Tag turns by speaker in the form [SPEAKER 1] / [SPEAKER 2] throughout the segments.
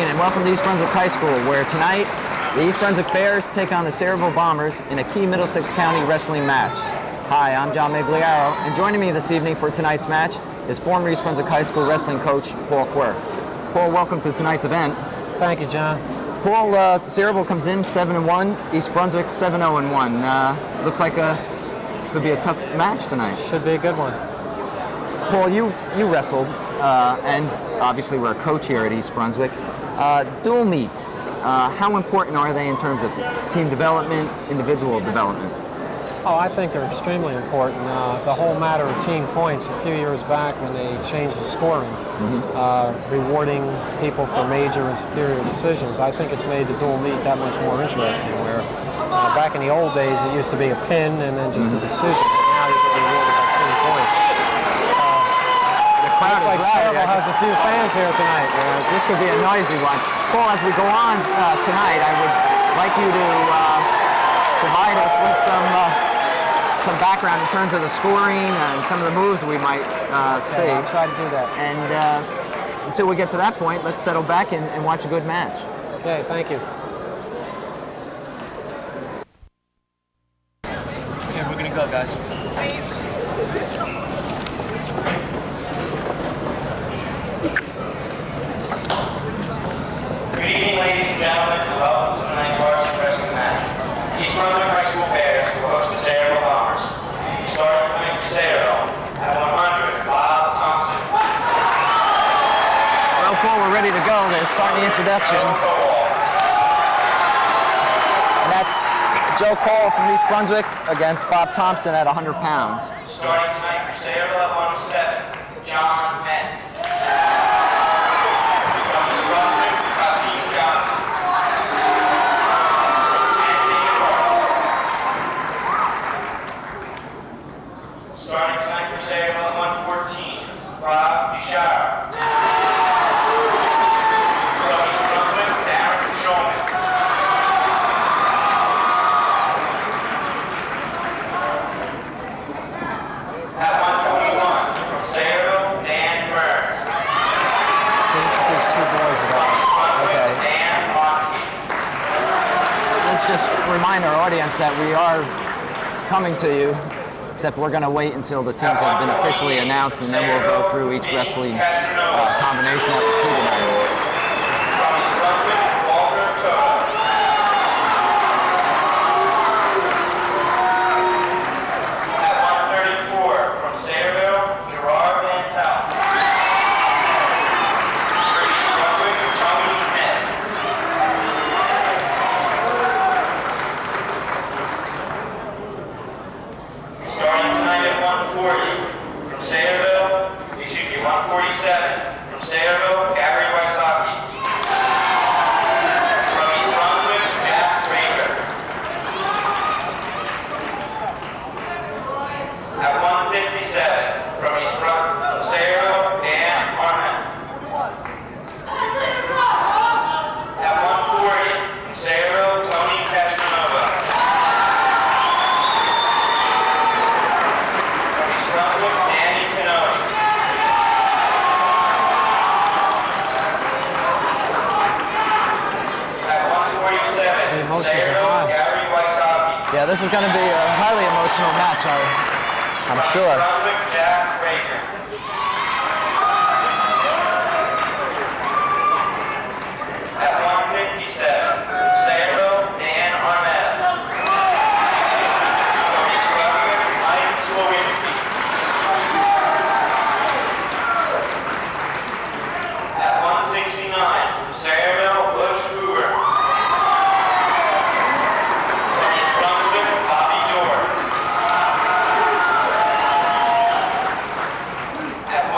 [SPEAKER 1] and welcome to East Brunswick High School, where tonight the East Brunswick Bears take on the Sayreville Bombers in a key Middlesex County wrestling match. Hi, I'm Meggiolaro, and joining me this evening for tonight's match is former East Brunswick High School wrestling coach Paul Quirk. Paul, welcome to tonight's event.
[SPEAKER 2] Thank you, John.
[SPEAKER 1] Paul, Sayreville comes in 7-1, East Brunswick 7-0-1. Looks like could be a tough match tonight.
[SPEAKER 2] Should be a good one.
[SPEAKER 1] Paul, you wrestled, and obviously we're a coach here at East Brunswick. Dual meets, how important are they in terms of team development, individual development?
[SPEAKER 2] Oh, I think they're extremely important. The whole matter of team points a few years back when they changed the scoring, rewarding people for major and superior decisions, I think it's made the dual meet that much more interesting, where back in the old days it used to be a pin and then just a decision. Now you get rewarded by team points. Looks like Sayreville has a few fans here tonight.
[SPEAKER 1] This could be a noisy one. Paul, as we go on tonight, I would like you to provide us with some background in terms of the scoring and some of the moves we might see.
[SPEAKER 2] I'll try to do that.
[SPEAKER 1] And until we get to that point, let's settle back and watch a good match.
[SPEAKER 2] Okay, thank you.
[SPEAKER 3] Okay, we're gonna go, guys.
[SPEAKER 4] Good evening, ladies and gentlemen, and welcome to tonight's varsity wrestling match. East Brunswick High School Bears will host the Sayreville Bombers. Starting tonight for Sayreville at 100, Bob Thompson.
[SPEAKER 1] Well, Paul, we're ready to go. They're starting the introductions. And that's Joe Cole from East Brunswick against Bob Thompson at 100 pounds.
[SPEAKER 4] Starting tonight for Sayreville at 107, John Metz.
[SPEAKER 1] Just remind our audience that we are coming to you, except we're going to wait until the teams have been officially announced, and then we'll go through each wrestling combination that we see tonight. Yeah, this is going to be a highly emotional match, I'm sure.
[SPEAKER 4] At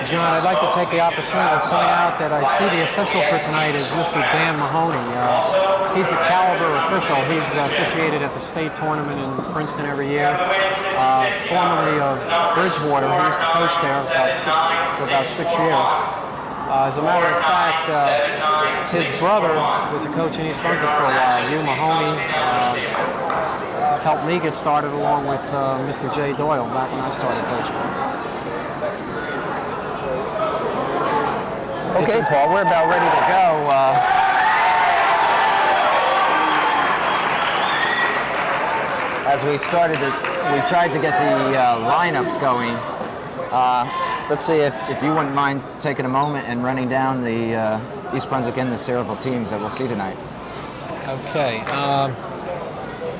[SPEAKER 2] John, I'd like to take the opportunity to point out that I see the official for tonight is Mr. Dan Mahoney. He's a caliber official. He's officiated at the state tournament in Princeton every year. Formerly of Bridgewater, he used to coach there for about 6 years. As a matter of fact, his brother was a coach in East Brunswick for a while. Hugh Mahoney helped me get started along with Mr. Jay Doyle back when I started coaching.
[SPEAKER 1] Okay, Paul, we're about ready to go. As we tried to get the lineups going. Let's see if you wouldn't mind taking a moment and running down the East Brunswick and the Sayreville teams that we'll see tonight.
[SPEAKER 2] Okay.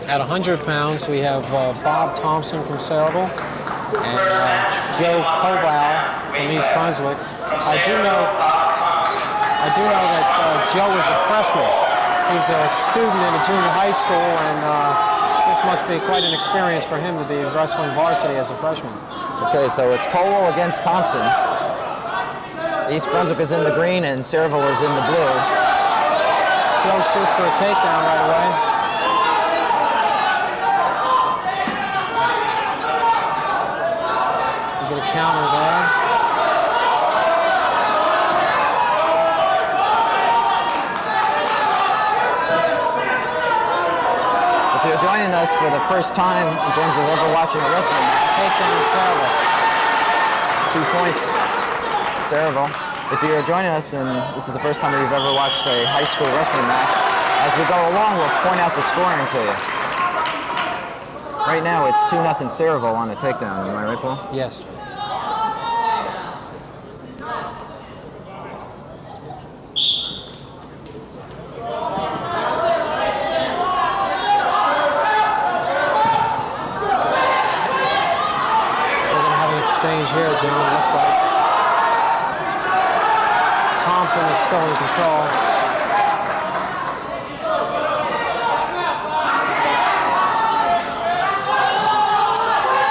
[SPEAKER 2] At 100 pounds, we have Bob Thompson from Sayreville and Joe Koval from East Brunswick. I do know that Joe is a freshman. He's a student in a junior high school, and this must be quite an experience for him to be wrestling varsity as a freshman.
[SPEAKER 1] Okay, so it's Colwell against Thompson. East Brunswick is in the green and Sayreville is in the blue.
[SPEAKER 2] Joe shoots for a takedown right away. You get a counter there.
[SPEAKER 1] If you're joining us for the first time in terms of ever watching a wrestling match,
[SPEAKER 2] Takedown Sayreville.
[SPEAKER 1] 2 points, Sayreville. If you're joining us and this is the first time you've ever watched a high school wrestling match, as we go along, we'll point out the scoring to you. Right now, it's 2-0 Sayreville on a takedown. Am I right, Paul?
[SPEAKER 2] Yes. Exchange here, John, it looks like. Thompson is still in control.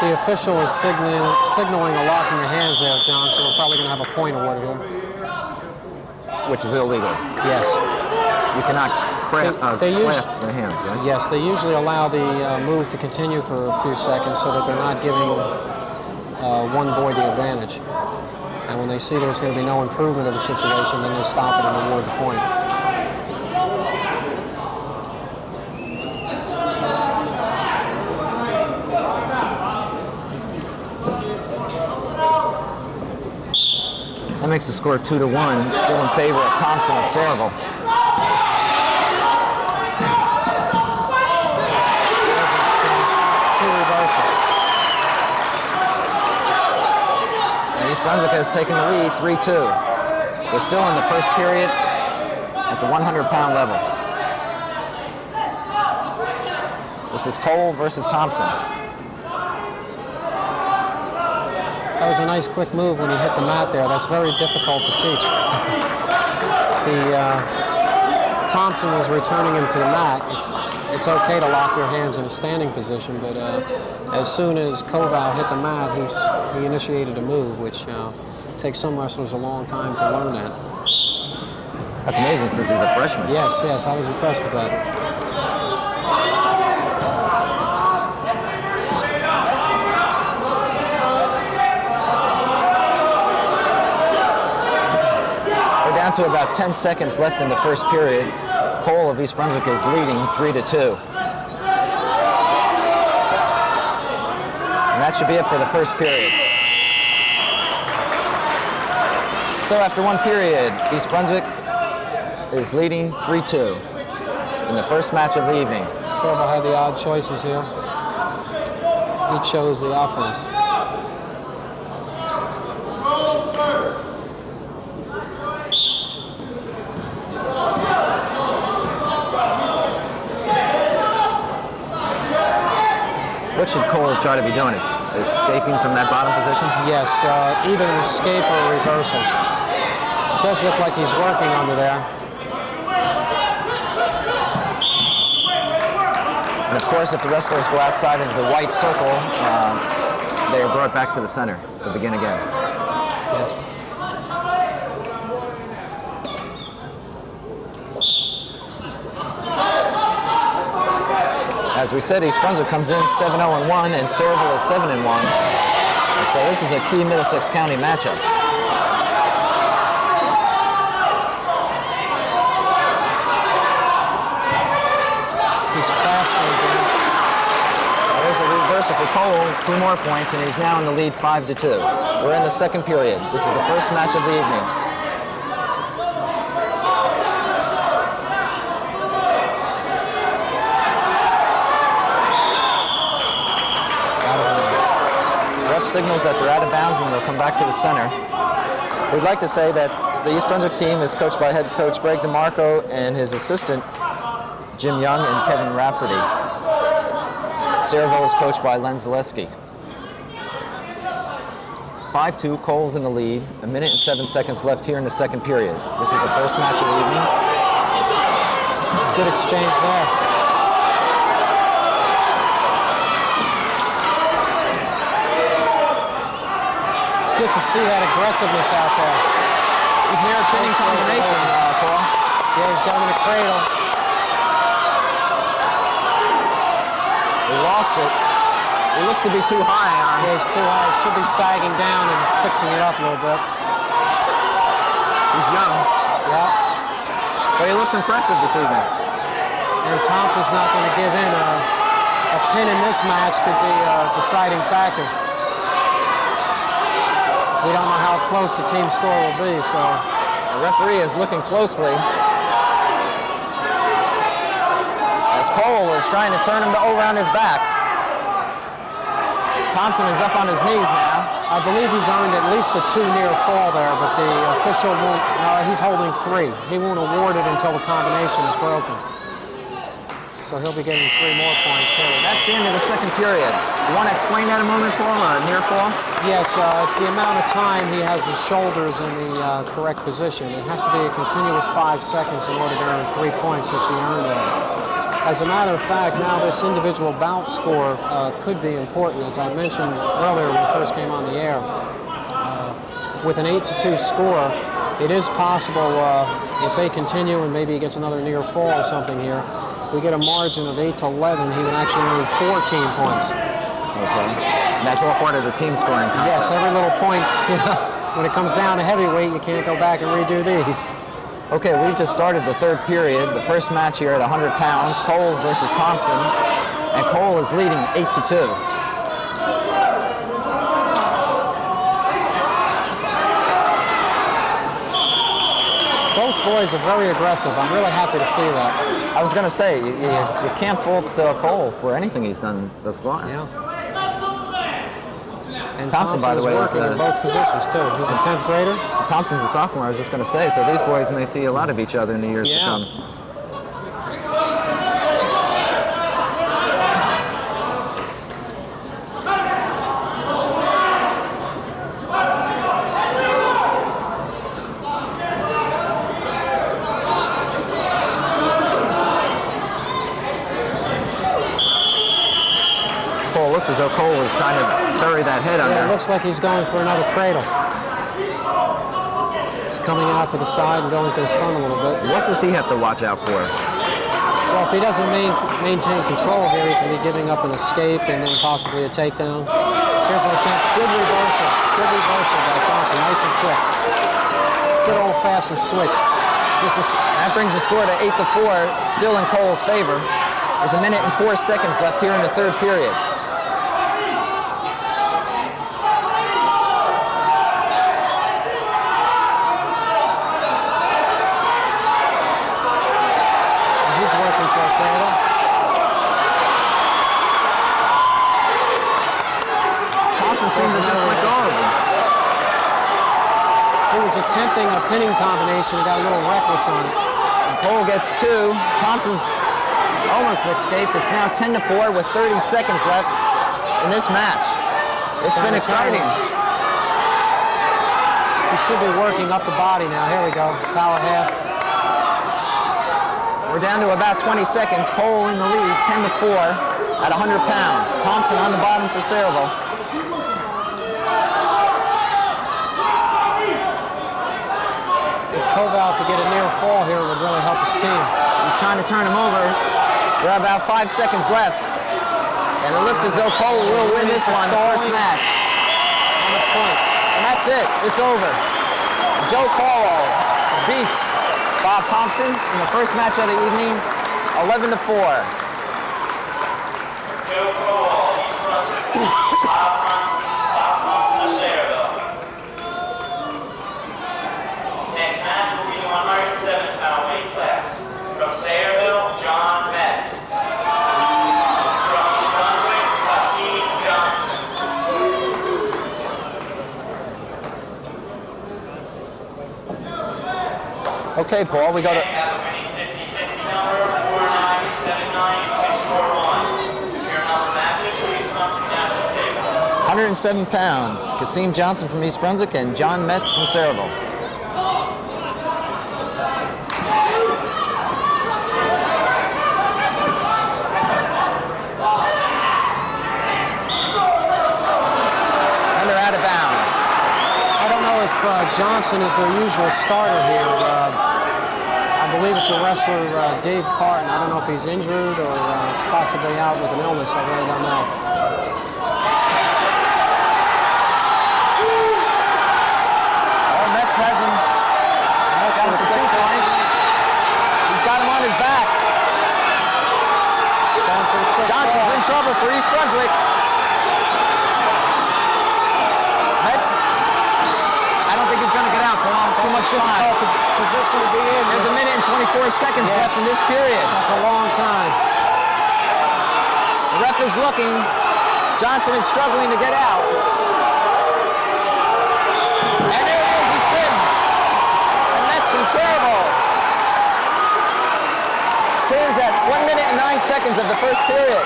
[SPEAKER 2] The official is signaling a lock in the hands there, John, so we're probably going to have a point awarded here.
[SPEAKER 1] Which is illegal.
[SPEAKER 2] Yes.
[SPEAKER 1] You cannot clasp the hands, right?
[SPEAKER 2] Yes, they usually allow the move to continue for a few seconds so that they're not giving one boy the advantage. And when they see there's going to be no improvement of the situation, then they stop it and award the point.
[SPEAKER 1] That makes the score 2-1, still in favor of Thompson of Sayreville.
[SPEAKER 2] Two reversal.
[SPEAKER 1] East Brunswick has taken the lead, 3-2. We're still in the first period at the 100-pound level. This is Cole versus Thompson.
[SPEAKER 2] That was a nice quick move when he hit the mat there. That's very difficult to teach. Thompson was returning him to the mat. It's okay to lock your hands in a standing position, but as soon as Koval hit the mat, he initiated a move, which takes some wrestlers a long time to learn that.
[SPEAKER 1] That's amazing since he's a freshman.
[SPEAKER 2] Yes, I was impressed with that.
[SPEAKER 1] We're down to about 10 seconds left in the first period. Cole of East Brunswick is leading 3-2. And that should be it for the first period. So after one period, East Brunswick is leading 3-2 in the first match of the evening.
[SPEAKER 2] Silva had the odd choices here. He chose the offense.
[SPEAKER 1] What should Cole try to be doing? Escaping from that bottom position?
[SPEAKER 2] Yes, either an escape or a reversal. It does look like he's working under there.
[SPEAKER 1] And of course, if the wrestlers go outside of the white circle, they are brought back to the center to begin again.
[SPEAKER 2] Yes.
[SPEAKER 1] As we said, East Brunswick comes in 7-0-1, and Sayreville is 7-1. So this is a key Middlesex County matchup.
[SPEAKER 2] He's faster again.
[SPEAKER 1] There's a reversal for Cole, 2 more points, and he's now in the lead 5-2. We're in the second period. This is the first match of the evening. Ref signals that they're out of bounds and they'll come back to the center. We'd like to say that the East Brunswick team is coached by head coach Greg DeMarco and his assistant Jim Young and Kevin Rafferty. Sayreville is coached by Len Zaleski. 5-2, Cole's in the lead. 1 minute and 7 seconds left here in the second period. This is the first match of the evening.
[SPEAKER 2] Good exchange there. It's good to see that aggressiveness out there.
[SPEAKER 1] He's near a pinning combination, Paul.
[SPEAKER 2] Yeah, he's got him in the cradle.
[SPEAKER 1] He lost it. He looks to be too high on.
[SPEAKER 2] Yeah, he's too high. He should be sagging down and fixing it up a little bit.
[SPEAKER 1] He's young.
[SPEAKER 2] Yeah.
[SPEAKER 1] But he looks impressive this evening.
[SPEAKER 2] And Thompson's not going to give in. A pin in this match could be a deciding factor. We don't know how close the team score will be, so.
[SPEAKER 1] The referee is looking closely as Cole is trying to turn him over on his back. Thompson is up on his knees now.
[SPEAKER 2] I believe he's earned at least a 2 near fall there, but the official won't, he's holding 3. He won't award it until the combination is broken. So he'll be getting 3 more points.
[SPEAKER 1] That's the end of the second period. You want to explain that a moment, Paul? Near fall?
[SPEAKER 2] Yes, it's the amount of time he has his shoulders in the correct position. It has to be a continuous 5 seconds in order to earn 3 points, which he earned there. As a matter of fact, now this individual bout score could be important. As I mentioned earlier when we first came on the air, with an 8-2 score, it is possible if they continue and maybe he gets another near fall or something here, we get a margin of 8-11, he would actually earn 14 points.
[SPEAKER 1] Okay. And that's all part of the team scoring concept.
[SPEAKER 2] Yes, every little point. When it comes down to heavyweight, you can't go back and redo these.
[SPEAKER 1] Okay, we've just started the third period. The first match here at 100 pounds, Cole versus Thompson, and Cole is leading 8-2.
[SPEAKER 2] Both boys are very aggressive. I'm really happy to see that.
[SPEAKER 1] I was going to say, you can't fault Cole for anything he's done thus far.
[SPEAKER 2] Yeah. And
[SPEAKER 1] Thompson, by the way,
[SPEAKER 2] working in both positions too. He's a 10th grader.
[SPEAKER 1] Thompson's a sophomore, I was just going to say, so these boys may see a lot of each other in the years to come. Looks as though Cole is trying to bury that head under.
[SPEAKER 2] It looks like he's going for another cradle. He's coming out to the side and going to the front a little bit.
[SPEAKER 1] What does he have to watch out for?
[SPEAKER 2] Well, if he doesn't maintain control here, he can be giving up an escape and then possibly a takedown. Here's an attempt. Good reversal. Good reversal by Thompson. Nice and quick. Good old-fashioned switch.
[SPEAKER 1] That brings the score to 8-4, still in Cole's favor. There's 1 minute and 4 seconds left here in the third period. Seems to just let go of him.
[SPEAKER 2] He was attempting a pinning combination and got a little reckless on it.
[SPEAKER 1] And Cole gets 2. Thompson's almost escaped. It's now 10-4 with 30 seconds left in this match. It's been exciting.
[SPEAKER 2] He should be working up the body now. Here we go. Power half.
[SPEAKER 1] We're down to about 20 seconds. Cole in the lead, 10-4 at 100 pounds. Thompson on the bottom for Sayreville.
[SPEAKER 2] Koval to get a near fall here would really help his team.
[SPEAKER 1] He's trying to turn him over. We're about 5 seconds left. And it looks as though Cole will win this one, the first match.
[SPEAKER 2] On the point.
[SPEAKER 1] And that's it. It's over. Joe Cole beats Bob Thompson in the first match of the evening, 11-4.
[SPEAKER 4] Joe Cole, East Brunswick. Bob Thompson of Sayreville. Next match will be the 107-pound weight class. From Sayreville, John Metz. From East Brunswick, Hakeem Johnson.
[SPEAKER 1] Okay, Paul, we go to
[SPEAKER 4] Have a winning 50-50 number, 4979641. Your number matches, please come to the national table.
[SPEAKER 1] 107 pounds. Kasim Johnson from East Brunswick and John Metz from Sayreville. And they're out of bounds.
[SPEAKER 2] I don't know if Johnson is their usual starter here. I believe it's a wrestler, Dave Carton. I don't know if he's injured or possibly out with an illness. I really don't know.
[SPEAKER 1] Well, Metz has him. Got him for 2 points. He's got him on his back. Johnson's in trouble for East Brunswick. Metz, I don't think he's going to get out. Too much time.
[SPEAKER 2] Position to be in.
[SPEAKER 1] There's a minute and 24 seconds left in this period.
[SPEAKER 2] That's a long time.
[SPEAKER 1] The ref is looking. Johnson is struggling to get out. And there he is, he's pinned. And that's from Sayreville. Clears at 1 minute and 9 seconds of the first period.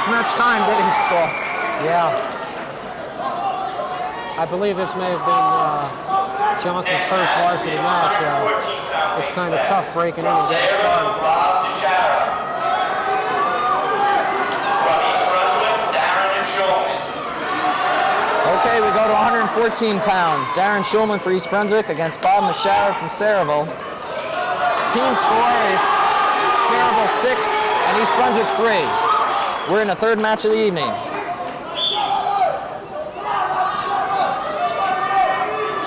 [SPEAKER 1] Much time, did he?
[SPEAKER 2] Yeah. I believe this may have been Johnson's first varsity match. It's kind of tough breaking in and getting started.
[SPEAKER 1] Okay, we go to 114 pounds. Darren Schulman for East Brunswick against Bob Meggiolaro from Sayreville. Team score, it's Sayreville 6 and East Brunswick 3. We're in the third match of the evening.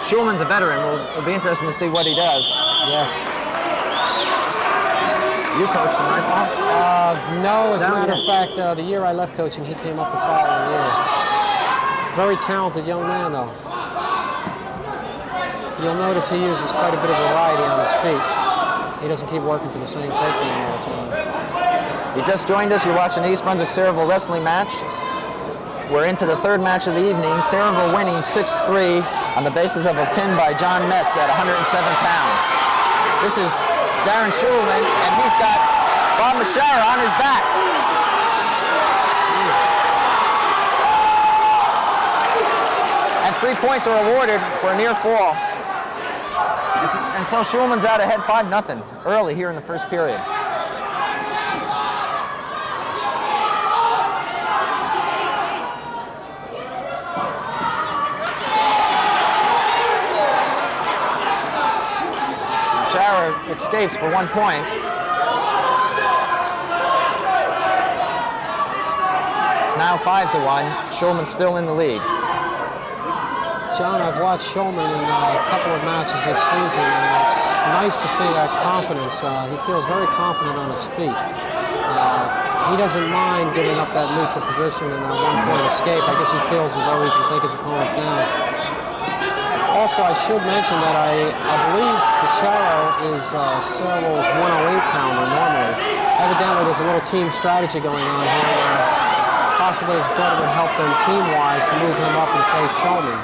[SPEAKER 1] Schulman's a veteran. It'll be interesting to see what he does.
[SPEAKER 2] Yes.
[SPEAKER 1] You coached him, right, Paul?
[SPEAKER 2] No, as a matter of fact, the year I left coaching, he came up the following year. Very talented young man, though. You'll notice he uses quite a bit of variety on his feet. He doesn't keep working for the same takedown all the time.
[SPEAKER 1] You just joined us. You're watching the East Brunswick Sayreville wrestling match. We're into the third match of the evening. Sayreville winning 6-3 on the basis of a pin by John Metz at 107 pounds. This is Darren Schulman, and he's got Bob Meggiolaro on his back. And 3 points are awarded for a near fall. And so Schulman's out ahead 5-0 early here in the first period. Meggiolaro escapes for 1 point. It's now 5-1. Schulman's still in the lead.
[SPEAKER 2] John, I've watched Schulman in a couple of matches this season, and it's nice to see that confidence. He feels very confident on his feet. He doesn't mind giving up that neutral position and that 1 point escape. I guess he feels as though he can take his opponents down. Also, I should mention that I believe Meggiolaro is Sayreville's 108-pounder normally. Evidently, there's a little team strategy going on here where possibly they thought it would help them team-wise to move him up and face Schulman.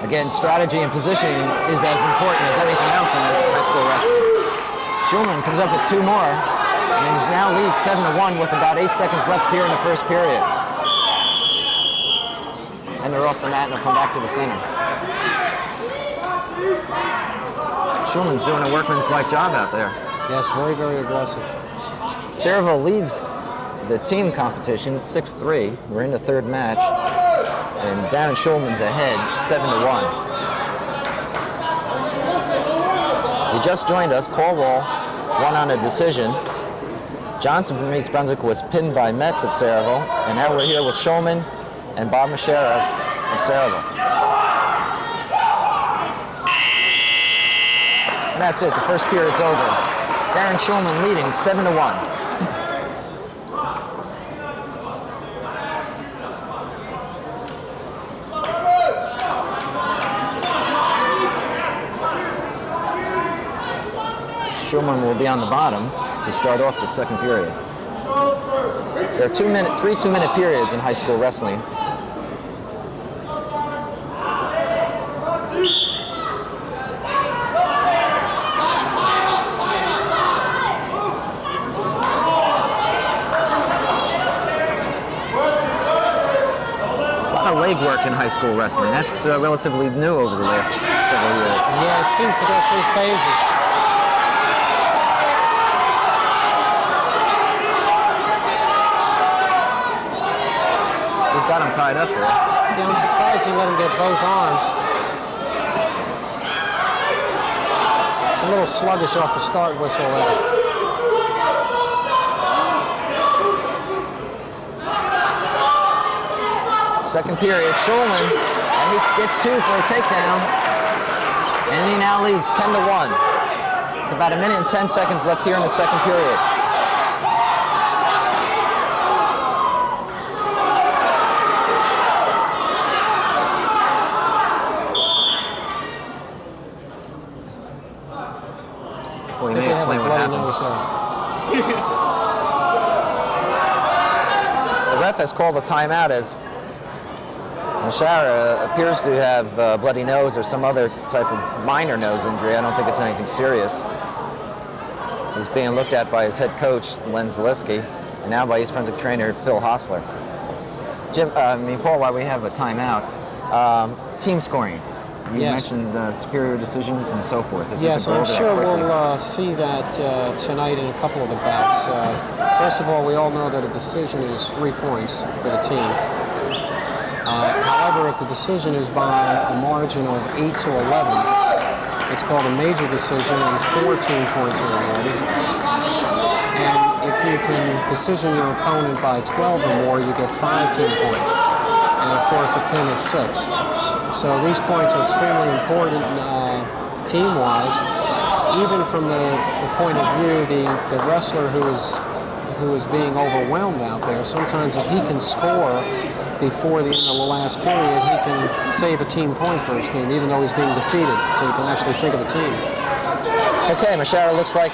[SPEAKER 1] Again, strategy and positioning is as important as anything else in high school wrestling. Schulman comes up with 2 more, and he's now leads 7-1 with about 8 seconds left here in the first period. And they're off the mat and they'll come back to the center. Schulman's doing a workman's-like job out there.
[SPEAKER 2] Yes, very, very aggressive.
[SPEAKER 1] Sayreville leads the team competition, 6-3. We're in the third match, and Darren Schulman's ahead, 7-1. If you just joined us, Cornwall won on a decision. Johnson from East Brunswick was pinned by Metz of Sayreville, and now we're here with Schulman and Bob Meggiolaro of Sayreville. And that's it, the first period's over. Darren Schulman leading 7-1. Schulman will be on the bottom to start off the second period. There are 3 two-minute periods in high school wrestling. A lot of leg work in high school wrestling. That's relatively new over the last several years.
[SPEAKER 2] Yeah, it seems to go through phases.
[SPEAKER 1] Got him tied up there.
[SPEAKER 2] Yeah, I'm surprised he let him get both arms. It's a little sluggish off the start whistle there.
[SPEAKER 1] Second period, Schulman, and he gets 2 for a takedown, and he now leads 10-1. With about 1 minute and 10 seconds left here in the second period. Well, he may explain what happened. The ref has called a timeout as Meggiolaro appears to have a bloody nose or some other type of minor nose injury. I don't think it's anything serious. He's being looked at by his head coach, Len Zaleski, and now by East Brunswick trainer, Phil Hostler. Paul, while we have a timeout, team scoring. You mentioned superior decisions and so forth.
[SPEAKER 2] Yes, I'm sure we'll see that tonight in a couple of the bouts. First of all, we all know that a decision is 3 points for the team. However, if the decision is by a margin of 8 to 11, it's called a major decision and 14 points are awarded. And if you can decision your opponent by 12 or more, you get 15 points. And of course, a pin is 6. So these points are extremely important team-wise. Even from the point of view, the wrestler who is being overwhelmed out there, sometimes if he can score before the end of the last period, he can save a team point for his team, even though he's being defeated. So you can actually think of the team.
[SPEAKER 1] Okay, Meggiolaro looks like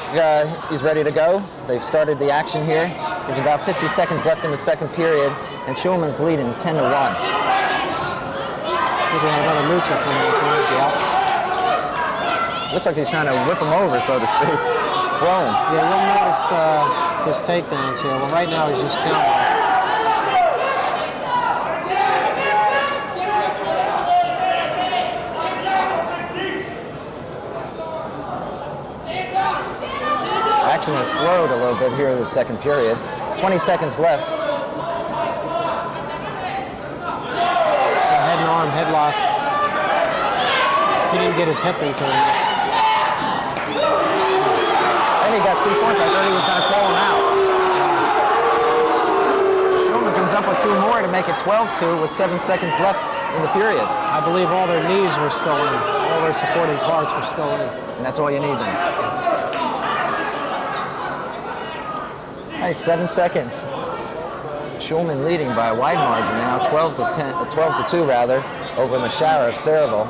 [SPEAKER 1] he's ready to go. They've started the action here. There's about 50 seconds left in the second period, and Schulman's leading 10-1.
[SPEAKER 2] Maybe another neutral coming tonight. Yeah.
[SPEAKER 1] Looks like he's trying to whip him over, so to speak. Throw him.
[SPEAKER 2] Yeah, you'll notice his takedowns here. Well, right now he's just counting.
[SPEAKER 1] Action has slowed a little bit here in the second period. 20 seconds left.
[SPEAKER 2] Headlock. He didn't get his hip into him.
[SPEAKER 1] And he got 2 points. I thought he was going to call him out. Schulman comes up with 2 more to make it 12-2 with 7 seconds left in the period.
[SPEAKER 2] I believe all their knees were still in. All their supporting parts were still in.
[SPEAKER 1] And that's all you need then. All right, 7 seconds. Schulman leading by a wide margin now, 12-2 rather, over Meggiolaro of Sayreville.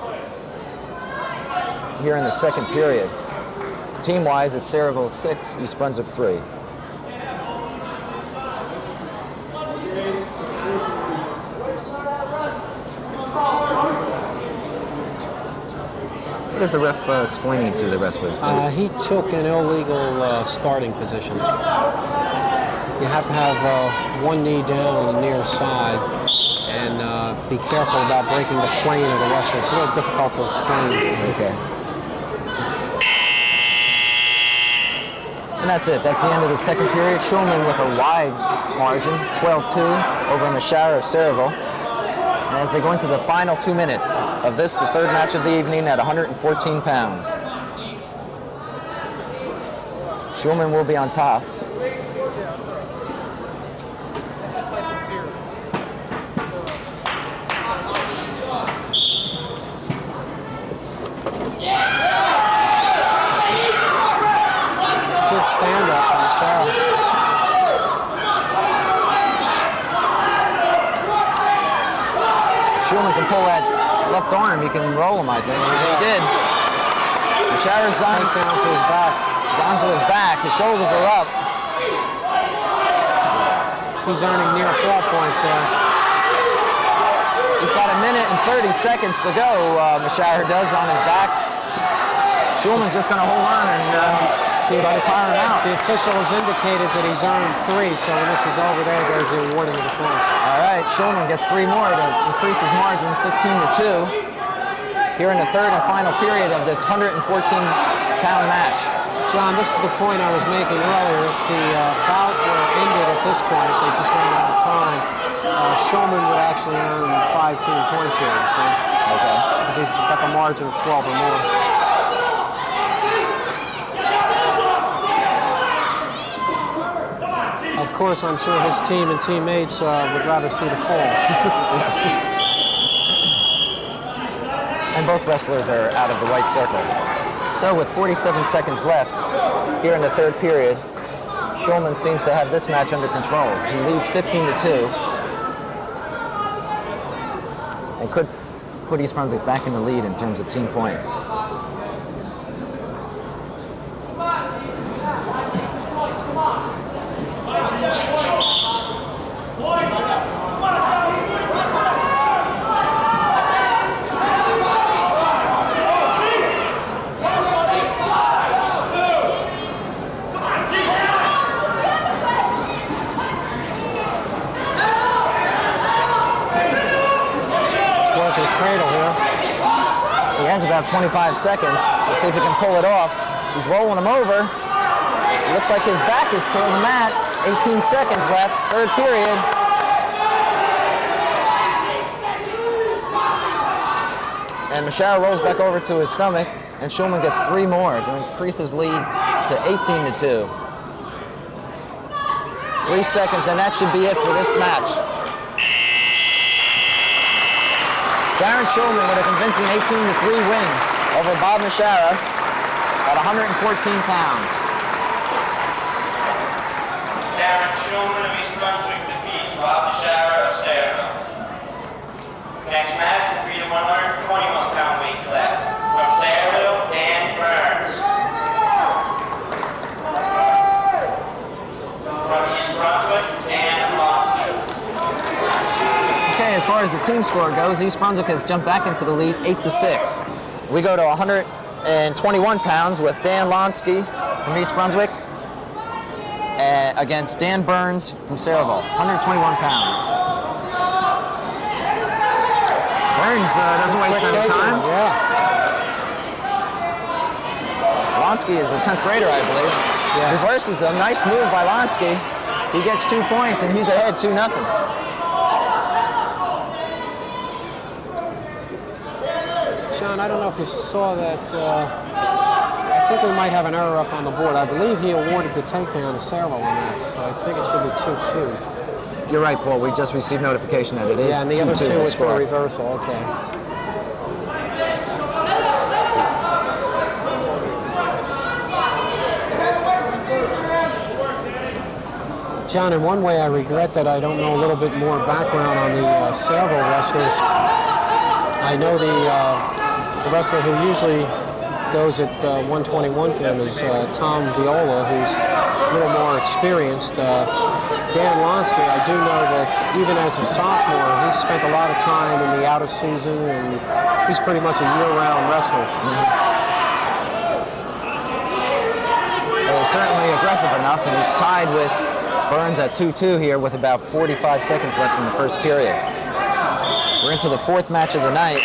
[SPEAKER 1] Here in the second period. Team-wise, it's Sayreville 6, East Brunswick 3. What is the ref explaining to the wrestlers?
[SPEAKER 2] He took an illegal starting position. You have to have one knee down on the near side and be careful about breaking the plane of the wrestler. It's a little difficult to explain.
[SPEAKER 1] Okay. And that's it. That's the end of the second period. Schulman with a wide margin, 12-2 over Meggiolaro of Sayreville. And as they go into the final 2 minutes of this, the third match of the evening at 114 pounds. Schulman will be on top.
[SPEAKER 2] Good stand-up on the shot.
[SPEAKER 1] Schulman can pull that left arm. He can roll him, I think. And he did. Meggiolaro's on
[SPEAKER 2] Down to his back.
[SPEAKER 1] He's onto his back. His shoulders are up.
[SPEAKER 2] He's earning near fall points there.
[SPEAKER 1] He's got a minute and 30 seconds to go. Meggiolaro does on his back. Schulman's just going to hold on and try to tire him out.
[SPEAKER 2] The official has indicated that he's earned 3, so when this is over, there goes the awarding of the points.
[SPEAKER 1] All right, Schulman gets 3 more to increase his margin 15-2 here in the third and final period of this 114-pound match.
[SPEAKER 2] John, this is the point I was making earlier. If the bout were ended at this point, if they just ran out of time, Schulman would actually earn 5 team points here. So,
[SPEAKER 1] Okay.
[SPEAKER 2] because he's got the margin of 12 or more. Of course, I'm sure his team and teammates would rather see the fall.
[SPEAKER 1] And both wrestlers are out of the white circle. So with 47 seconds left here in the third period, Schulman seems to have this match under control. He leads 15-2 and could put East Brunswick back in the lead in terms of team points. He has about 25 seconds. Let's see if he can pull it off. He's rolling him over. It looks like his back is toward the mat. 18 seconds left, third period. And Meggiolaro rolls back over to his stomach, and Schulman gets 3 more to increase his lead to 18-2. 3 seconds, and that should be it for this match. Darren Schulman with a convincing 18-3 win over Bob Meggiolaro at 114 pounds.
[SPEAKER 4] Darren Schulman of East Brunswick defeats Bob Meggiolaro of Sayreville. Next match will be the 121-pound weight class. From Sayreville, Dan Burns. From East Brunswick, Dan Lonsky.
[SPEAKER 1] Okay, as far as the team score goes, East Brunswick has jumped back into the lead 8-6. We go to 121 pounds with Dan Lonsky from East Brunswick against Dan Burns from Sayreville, 121 pounds. Burns doesn't waste any time.
[SPEAKER 2] Yeah.
[SPEAKER 1] Lonsky is a 10th grader, I believe.
[SPEAKER 2] Yes.
[SPEAKER 1] Reverses a nice move by Lonsky. He gets 2 points and he's ahead 2-0.
[SPEAKER 2] Sean, I don't know if you saw that. I think we might have an error up on the board. I believe he awarded the takedown to Sayreville on that, so I think it should be 2-2.
[SPEAKER 1] You're right, Paul. We just received notification that it is 2-2.
[SPEAKER 2] Yeah, and the other 2 was for a reversal. Okay. John, in one way, I regret that I don't know a little bit more background on the Sayreville wrestlers. I know the wrestler who usually goes at 121 for them is Tom Viola, who's a little more experienced. Dan Lonsky, I do know that even as a sophomore, he spent a lot of time in the out of season, and he's pretty much a year-round wrestler.
[SPEAKER 1] Well, he's certainly aggressive enough, and he's tied with Burns at 2-2 here with about 45 seconds left in the first period. We're into the 4th match of the night,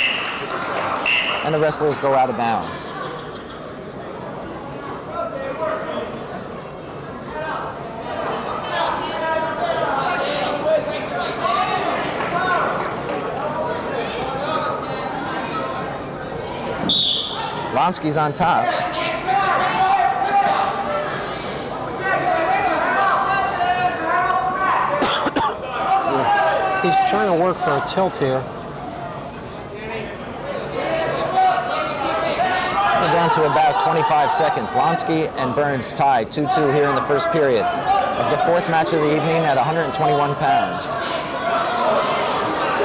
[SPEAKER 1] and the wrestlers go out of bounds. Lonsky's on top.
[SPEAKER 2] He's trying to work for a tilt here.
[SPEAKER 1] We're down to about 25 seconds. Lonsky and Burns tied 2-2 here in the first period of the fourth match of the evening at 121 pounds.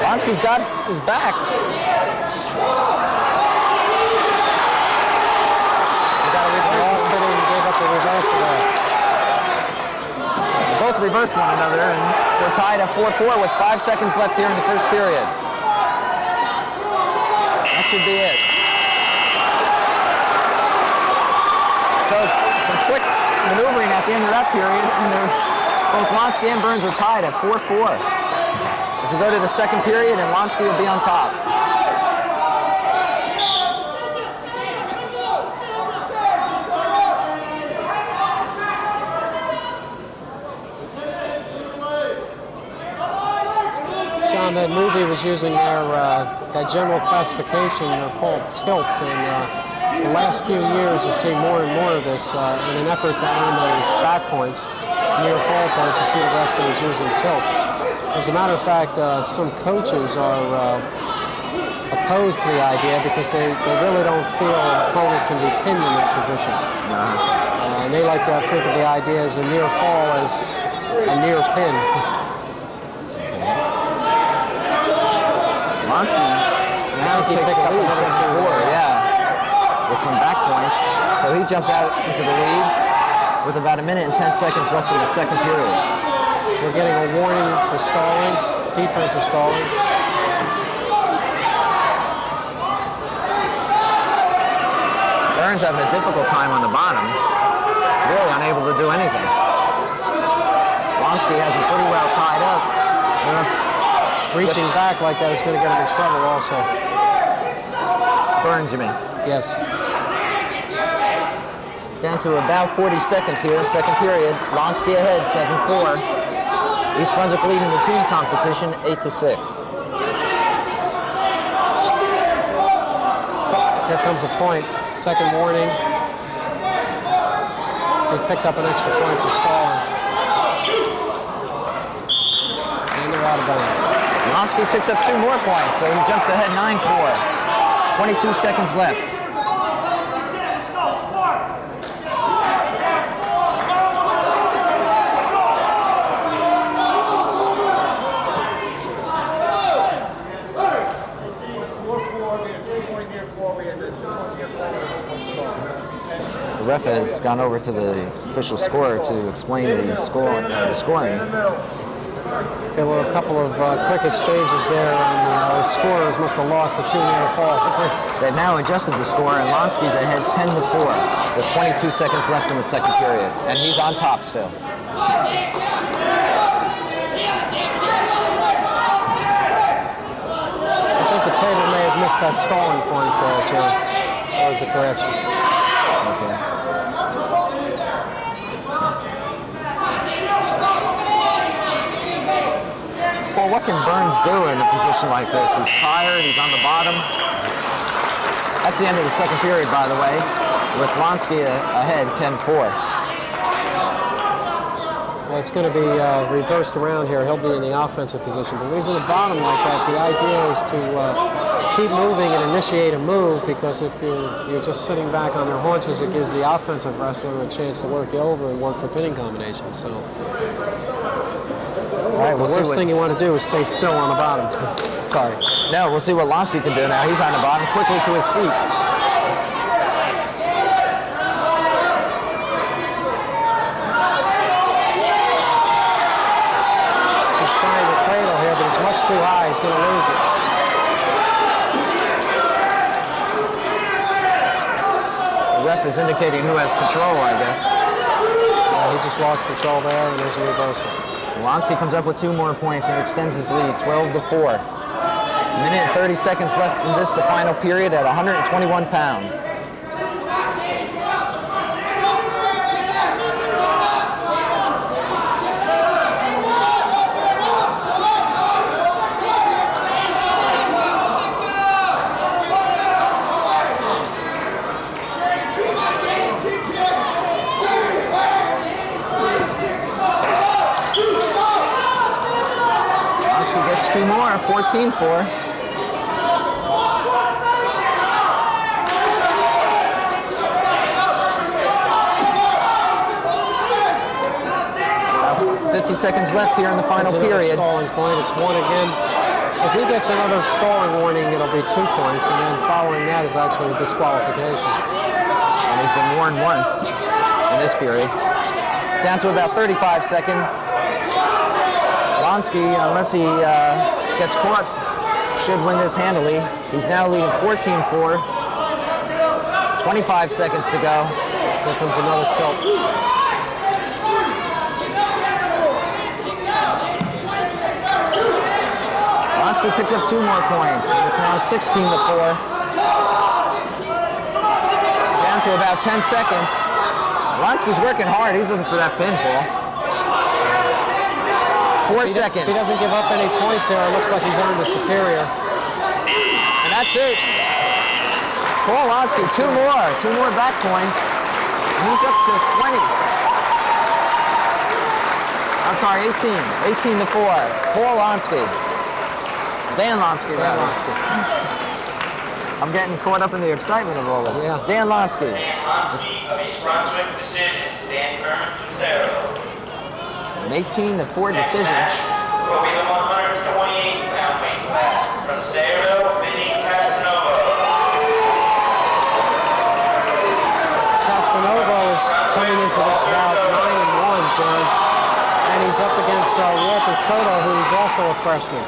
[SPEAKER 1] Lonsky's got his back. Both reversed one another, and we're tied at 4-4 with 5 seconds left here in the first period. That should be it. So some quick maneuvering at the end of that period, and both Lonsky and Burns are tied at 4-4. As we go to the second period, and Lonsky will be on top.
[SPEAKER 2] John, that movie was using that general classification. They're called tilts, and the last few years you see more and more of this in an effort to earn those back points, near fall points. You see the wrestlers using tilts. As a matter of fact, some coaches are opposed to the idea because they really don't feel an opponent can be pinned in that position. And they like to think of the idea as a near fall as a near pin.
[SPEAKER 1] Lonsky now takes the lead 7-4, with some back points. So he jumps out into the lead with about 1 minute and 10 seconds left in the second period.
[SPEAKER 2] We're getting a warning for stalling, defensive stalling.
[SPEAKER 1] Burns having a difficult time on the bottom, really unable to do anything. Lonsky has him pretty well tied up.
[SPEAKER 2] Reaching back like that is going to get him in trouble also.
[SPEAKER 1] Burns, you mean?
[SPEAKER 2] Yes.
[SPEAKER 1] Down to about 40 seconds here, second period. Lonsky ahead, 7-4. East Brunswick leading the team competition, 8-6.
[SPEAKER 2] Here comes a point. Second warning. So he picked up an extra point for stalling. And they're out of bounds.
[SPEAKER 1] Lonsky picks up 2 more points, so he jumps ahead 9-4. 22 seconds left. The ref has gone over to the official scorer to explain the scoring.
[SPEAKER 2] There were a couple of quick exchanges there, and the scorers must have lost the 2 near fall.
[SPEAKER 1] They've now adjusted the score, and Lonsky's ahead 10-4 with 22 seconds left in the second period, and he's on top still.
[SPEAKER 2] I think the table may have missed that stalling point, Joe. That was the correction.
[SPEAKER 1] Okay. Well, what can Burns do in a position like this? He's tired, he's on the bottom. That's the end of the second period, by the way, with Lonsky ahead 10-4.
[SPEAKER 2] Well, it's going to be reversed around here. He'll be in the offensive position. But when he's in the bottom like that, the idea is to keep moving and initiate a move, because if you're just sitting back on their haunches, it gives the offensive wrestler a chance to work you over and work for pinning combinations. So
[SPEAKER 1] Right,
[SPEAKER 2] the worst thing you want to do is stay still on the bottom. Sorry.
[SPEAKER 1] No, we'll see what Lonsky can do now. He's on the bottom, quickly to his feet.
[SPEAKER 2] He's trying to cradle here, but it's much too high. He's going to lose it.
[SPEAKER 1] The ref is indicating who has control, I guess.
[SPEAKER 2] He just lost control there, and there's a reversal.
[SPEAKER 1] Lonsky comes up with 2 more points and extends his lead 12-4. Minute and 30 seconds left in this, the final period, at 121 pounds. more, 14-4. About 50 seconds left here in the final
[SPEAKER 2] It's another
[SPEAKER 1] period.
[SPEAKER 2] stalling point. It's one again. If he gets another stalling warning, it'll be 2 points, and then following that is actually a disqualification.
[SPEAKER 1] And he's been warned once in this period. Down to about 35 seconds. Lonsky, unless he gets caught, should win this handily. He's now leading 14-4. 25 seconds to go.
[SPEAKER 2] Here comes another tilt.
[SPEAKER 1] Lonsky picks up 2 more points. It's now 16-4. Down to about 10 seconds. Lonsky's working hard. He's looking for that pinfall. 4 seconds.
[SPEAKER 2] If he doesn't give up any points there, it looks like he's earned a superior.
[SPEAKER 1] And that's it. Paul Lonsky, 2 more back points. And he's up to 20. I'm sorry, 18-4. Paul Lonsky. Dan Lonsky. I'm getting caught up in the excitement of all this.
[SPEAKER 2] Yeah.
[SPEAKER 1] Dan Lonsky.
[SPEAKER 4] Dan Lonsky of East Brunswick decision. Dan Kerman from Sayreville.
[SPEAKER 1] An 18-4
[SPEAKER 4] Next
[SPEAKER 1] decision.
[SPEAKER 4] match will be the 128-pound weight class from Sayreville, Vinny Casanova.
[SPEAKER 2] Castranovo is coming into this bout 9-1, John, and he's up against Walter Toto, who's also a freshman.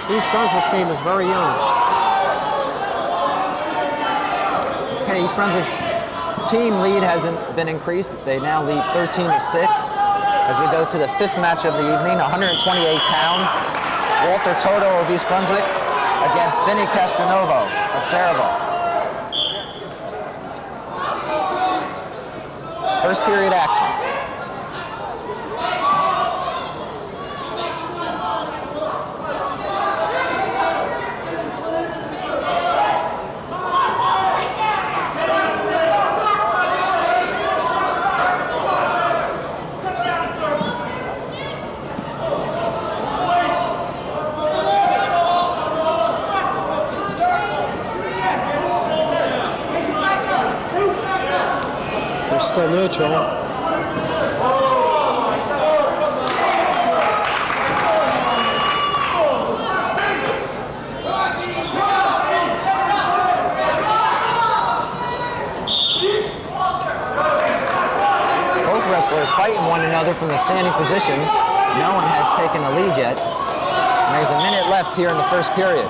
[SPEAKER 2] The East Brunswick team is very young.
[SPEAKER 1] Okay, East Brunswick's team lead hasn't been increased. They now lead 13-6 as we go to the 5th match of the evening, 128 pounds. Walter Toto of East Brunswick against Vinny Castranovo of Sayreville. First period action.
[SPEAKER 2] They're still neutral.
[SPEAKER 1] Both wrestlers fighting one another from the standing position. No one has taken the lead yet. And there's a minute left here in the first period.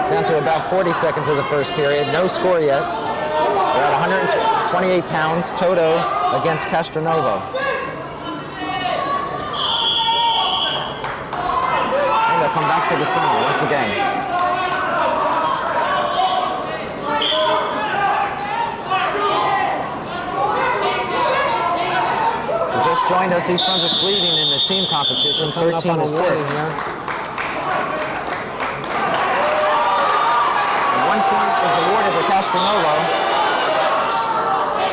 [SPEAKER 1] Down to about 40 seconds of the first period. No score yet. They're at 128 pounds. Toto against Castranovo. And they'll come back to the center once again. Who just joined us, East Brunswick's leading in the team competition, 13-6. 1 point was awarded to Castranovo.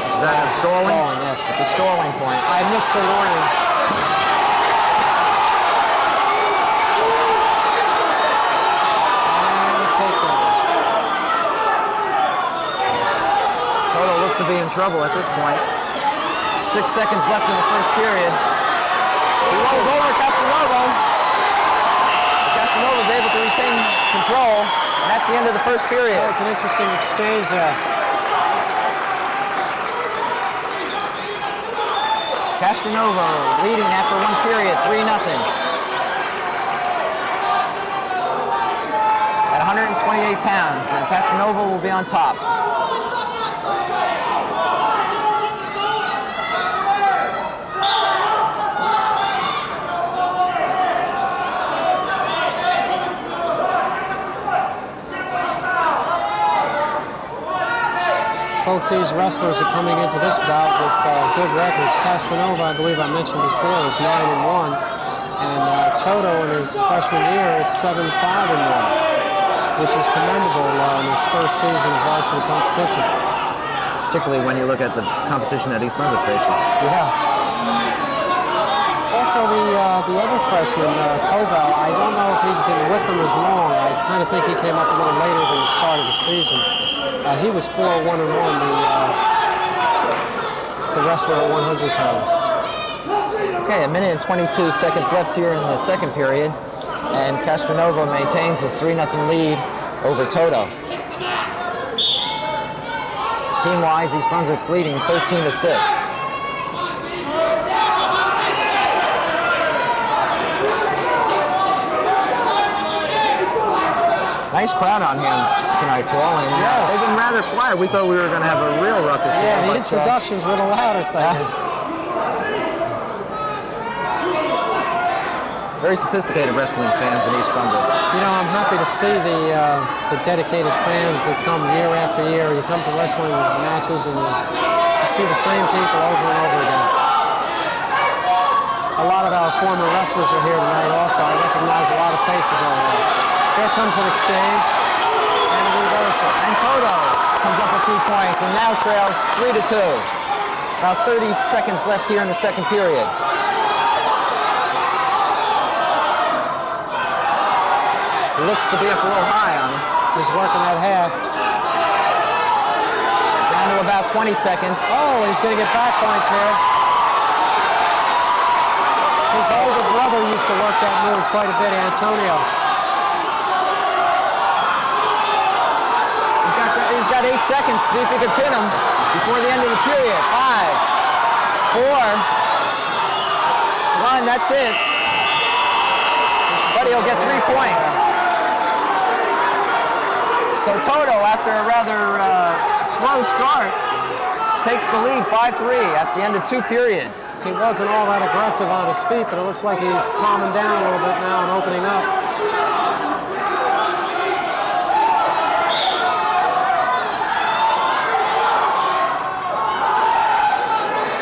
[SPEAKER 1] Is that a stalling?
[SPEAKER 2] Yes.
[SPEAKER 1] It's a stalling point.
[SPEAKER 2] I missed the warning. And takedown.
[SPEAKER 1] Toto looks to be in trouble at this point. 6 seconds left in the first period. He rolls over Castranovo. Castranovo is able to retain control, and that's the end of the first period.
[SPEAKER 2] That was an interesting exchange there.
[SPEAKER 1] Castranovo leading after 1 period, 3-0. At 128 pounds, and Castranovo will be on top.
[SPEAKER 2] Both these wrestlers are coming into this bout with good records. Castranovo, I believe I mentioned before, is 9-1, and Toto in his freshman year is 7-5-1, which is commendable in his first season of varsity competition.
[SPEAKER 1] Particularly when you look at the competition that East Brunswick faces.
[SPEAKER 2] Yeah. Also, the other freshman, Koval, I don't know if he's been with them as long. I kind of think he came up a little later than the start of the season. He was 4-1-1, the wrestler at 100 pounds.
[SPEAKER 1] Okay, a minute and 22 seconds left here in the second period, and Castronova maintains his 3-0 lead over Toto. Team-wise, East Brunswick's leading 13-6. Nice crowd on him tonight, Paul, and
[SPEAKER 2] yes.
[SPEAKER 1] They've been rather quiet. We thought we were going to have a real ruckus here.
[SPEAKER 2] Yeah, the introductions were the loudest, that is.
[SPEAKER 1] Very sophisticated wrestling fans in East Brunswick.
[SPEAKER 2] You know, I'm happy to see the dedicated fans that come year after year. You come to wrestling matches and you see the same people over and over again. A lot of our former wrestlers are here tonight also. I recognize a lot of faces over there. Here comes an exchange and a reversal.
[SPEAKER 1] And Toto comes up with 2 points and now trails 3-2. About 30 seconds left here in the second period. He looks to be up a little high on him.
[SPEAKER 2] He's working that half.
[SPEAKER 1] Down to about 20 seconds.
[SPEAKER 2] Oh, he's going to get back points here. His older brother used to work that move quite a bit, Antonio.
[SPEAKER 1] He's got 8 seconds to see if he can pin him before the end of the period. 5, 4, 1, that's it. But he'll get 3 points. So Toto, after a rather slow start, takes the lead 5-3 at the end of 2 periods.
[SPEAKER 2] He wasn't all that aggressive on his feet, but it looks like he's calming down a little bit now and opening up.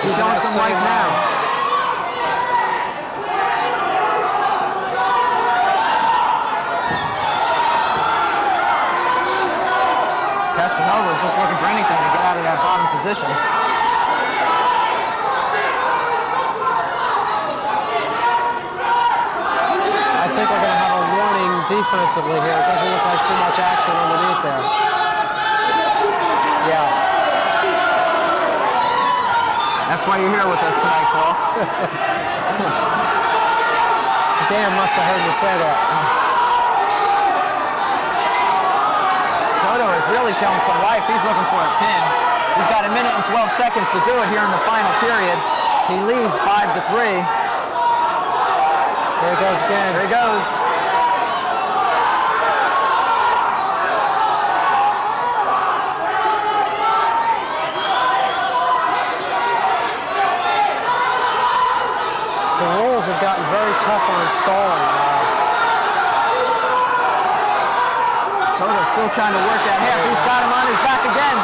[SPEAKER 1] He's showing some life now. Castronova is just looking for anything to get out of that bottom position.
[SPEAKER 2] I think we're going to have a warning defensively here. It doesn't look like too much action underneath there. Yeah.
[SPEAKER 1] That's why you're here with us tonight, Paul.
[SPEAKER 2] Dan must have heard me say that.
[SPEAKER 1] Toto is really showing some life. He's looking for a pin. He's got a minute and 12 seconds to do it here in the final period. He leads 5-3.
[SPEAKER 2] There he goes again.
[SPEAKER 1] There he goes.
[SPEAKER 2] The rules have gotten very tough on stalling.
[SPEAKER 1] Toto's still trying to work that half. He's got him on his back again.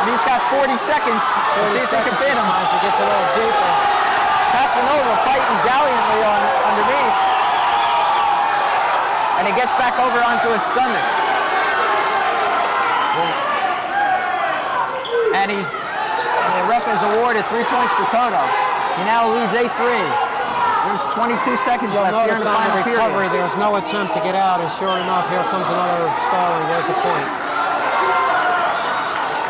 [SPEAKER 1] And he's got 40 seconds to see if he can pin him.
[SPEAKER 2] If he gets a little deeper.
[SPEAKER 1] Castronova fighting gallantly on underneath. And he gets back over onto his stomach. And the ref has awarded 3 points to Toto. He now leads 8-3. There's 22 seconds
[SPEAKER 2] You'll
[SPEAKER 1] left here in
[SPEAKER 2] notice
[SPEAKER 1] the
[SPEAKER 2] on
[SPEAKER 1] final
[SPEAKER 2] the recovery,
[SPEAKER 1] period.
[SPEAKER 2] there's no attempt to get out, and sure enough, here comes another stalling. There's the point.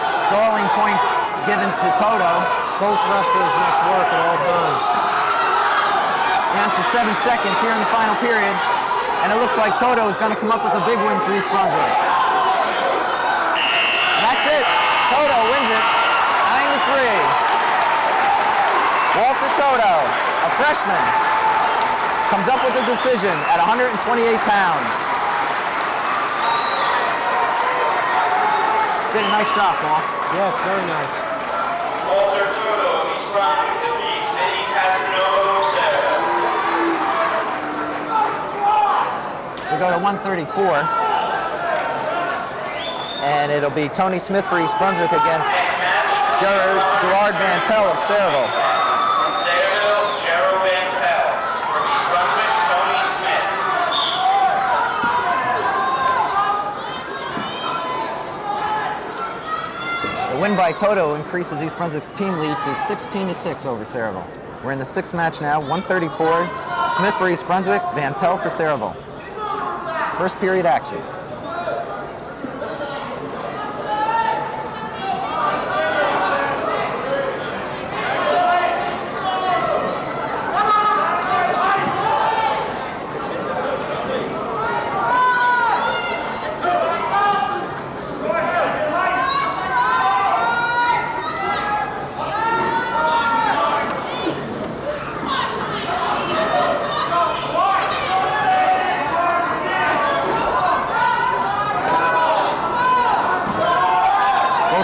[SPEAKER 1] Stalling point given to Toto.
[SPEAKER 2] Both wrestlers must work at all times.
[SPEAKER 1] Down to 7 seconds here in the final period. And it looks like Toto is going to come up with a big win for East Brunswick. And that's it. Toto wins it 9-3. Walter Toto, a freshman, comes up with a decision at 128 pounds. Did a nice job, Paul.
[SPEAKER 2] Yes, very nice.
[SPEAKER 4] Walter Toto, East Brunswick defeats Eddie Castronova, Sayreville.
[SPEAKER 1] We go to 134. And it'll be Tony Smith for East Brunswick against Gerard Van Pell of Sayreville.
[SPEAKER 4] Sayreville, Gerald Van Pell. For East Brunswick, Tony
[SPEAKER 1] The win by Toto increases East Brunswick's team lead to 16-6 over Sayreville. We're in the sixth match now, 134. Smith for East Brunswick, Van Pell for Sayreville. First period action.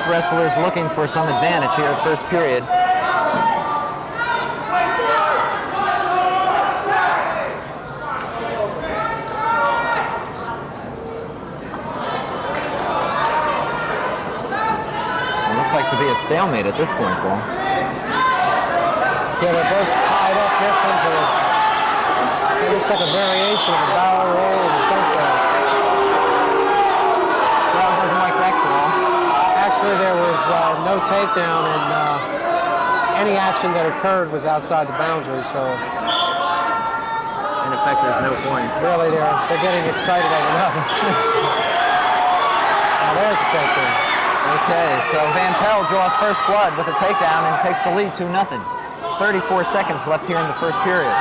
[SPEAKER 1] Wrestlers looking for some advantage here first period. It looks like to be a stalemate at this point, Paul.
[SPEAKER 2] Yeah, they're both tied up. Here comes it looks like a variation of a barrel roll and a dump ball.
[SPEAKER 1] Crowd doesn't like that call.
[SPEAKER 2] Actually, there was no takedown, and any action that occurred was outside the boundary, so
[SPEAKER 1] In effect, there's no point.
[SPEAKER 2] really they're getting excited over nothing. Now there's a takedown.
[SPEAKER 1] Okay, so Van Pell draws first blood with a takedown and takes the lead 2-0. 34 seconds left here in the first period.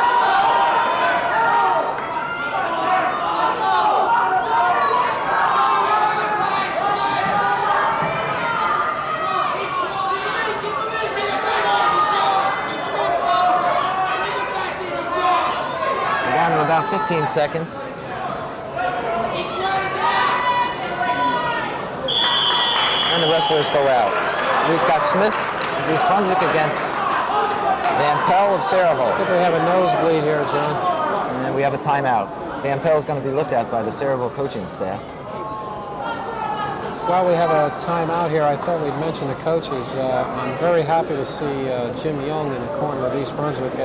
[SPEAKER 1] About 15 seconds. And the wrestlers go out. We've got Smith of East Brunswick against Van Pell of Sayreville.
[SPEAKER 2] I think we have a nosebleed here, John.
[SPEAKER 1] And we have a timeout. Van Pell is going to be looked at by the Sayreville coaching staff.
[SPEAKER 2] While we have a timeout here, I thought we'd mention the coaches. I'm very happy to see Jim Young in the corner of East Brunswick.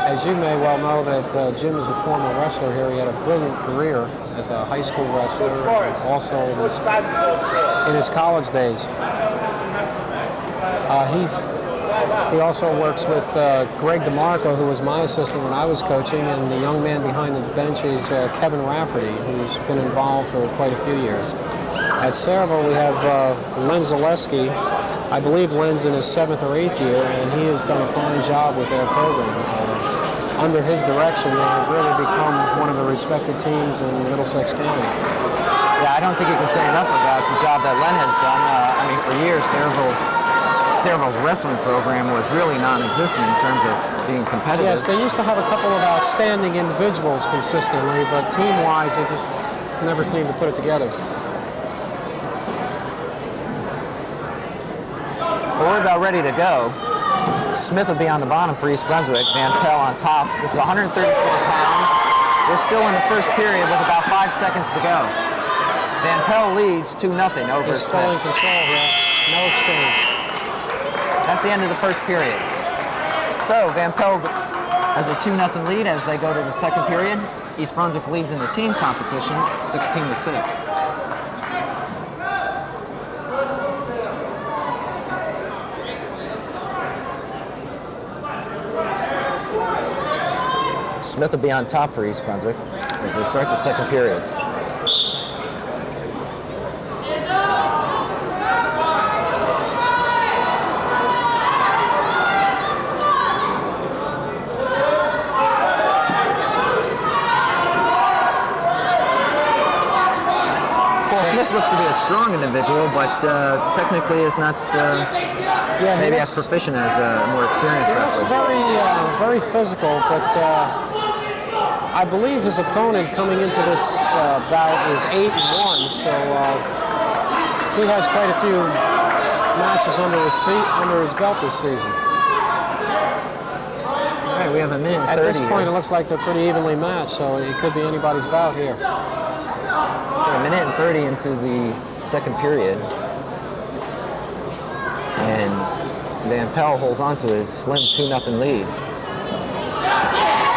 [SPEAKER 2] As you may well know, that Jim is a former wrestler here. He had a brilliant career as a high school wrestler, and also in his college days. He also works with Greg DeMarco, who was my assistant when I was coaching, and the young man behind the bench is Kevin Rafferty, who's been involved for quite a few years. At Sayreville, we have Len Zaleski. I believe Len's in his 7th or 8th year, and he has done a fine job with their program. Under his direction, they have really become one of the respected teams in Middlesex County.
[SPEAKER 1] Yeah, I don't think you can say enough about the job that Len has done. I mean, for years, Sayreville's wrestling program was really non-existent in terms of being competitive.
[SPEAKER 2] Yes, they used to have a couple of outstanding individuals consistently, but team-wise, they just never seemed to put it together.
[SPEAKER 1] Well, we're about ready to go. Smith will be on the bottom for East Brunswick, Van Pell on top. This is 134 pounds. We're still in the first period with about 5 seconds to go. Van Pell leads 2-0 over
[SPEAKER 2] He's still in
[SPEAKER 1] Smith.
[SPEAKER 2] control here. No exchange.
[SPEAKER 1] That's the end of the first period. So Van Pell has a 2-0 lead as they go to the second period. East Brunswick leads in the team competition 16-6. Smith will be on top for East Brunswick as they start the second period. Smith looks to be a strong individual, but technically is not maybe as proficient as a more experienced wrestler.
[SPEAKER 2] Looks very physical, but I believe his opponent coming into this bout is 8-1, so he has quite a few matches under his belt this season.
[SPEAKER 1] All right, we have a minute and 30
[SPEAKER 2] At this point,
[SPEAKER 1] here.
[SPEAKER 2] it looks like they're pretty evenly matched, so it could be anybody's bout here.
[SPEAKER 1] A minute and 30 into the second period. And Van Pell holds on to his slim 2-0 lead.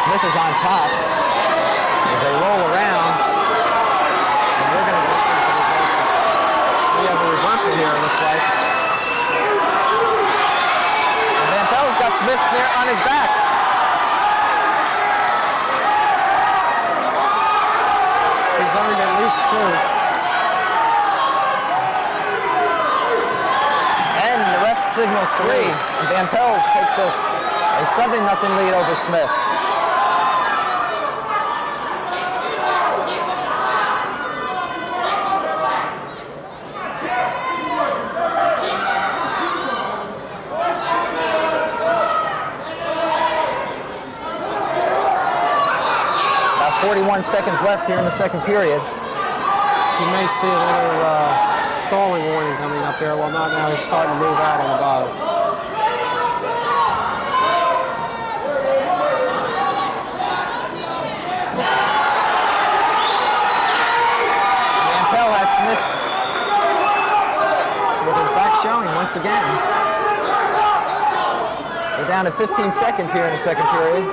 [SPEAKER 1] Smith is on top as they roll around. And we're going to go into reversal. We have a reversal here, it looks like. Smith there on his back.
[SPEAKER 2] He's earned at least 2.
[SPEAKER 1] And the ref signals 3. And Van Pelt takes a 7-0 lead over Smith. About 41 seconds left here in the second period.
[SPEAKER 2] You may see a little stalling warning coming up here. Well, not now. He's starting to move out on the bottom.
[SPEAKER 1] Van Pelt has Smith with his back showing once again. We're down to 15 seconds here in the second period.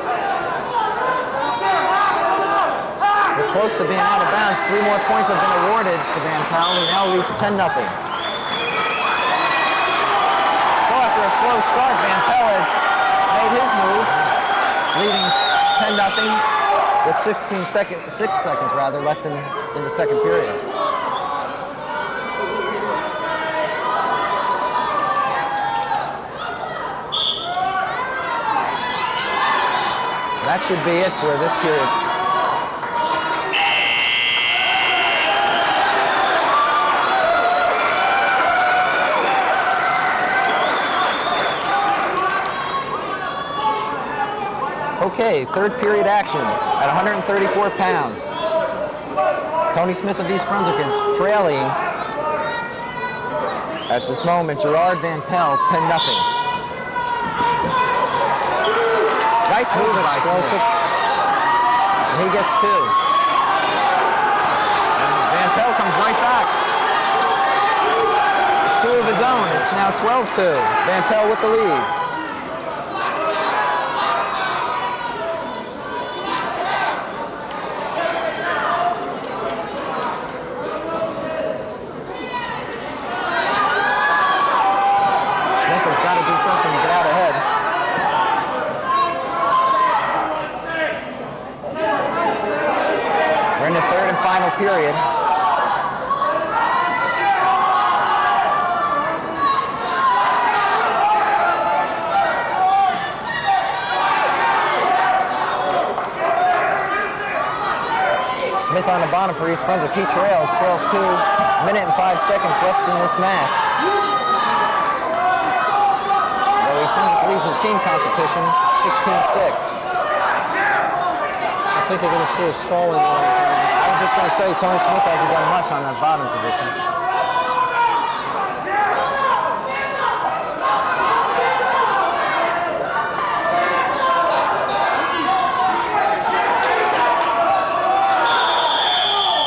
[SPEAKER 1] We're close to being out of bounds. 3 more points have been awarded to Van Pelt. We now reach 10-0. So after a slow start, Van Pelt has made his move, leading 10-0 with 6 seconds left in the second period. That should be it for this period. Okay, third period action at 134 pounds. Tony Smith of East Brunswick is trailing at this moment Gerard Van Pelt 10-0. Nice move by Smith. And he gets 2. And Van Pelt comes right back. 2 of his own. It's now 12-2. Van Pelt with the lead. Something to get out ahead. We're in the third and final period. Smith on the bottom for East Brunswick. He trails 12-2. Minute and 5 seconds left in this match. East Brunswick leads the team competition 16-6.
[SPEAKER 2] I think you're going to see a stalling line.
[SPEAKER 1] I was just going to say, Tony Smith hasn't done much on that bottom position.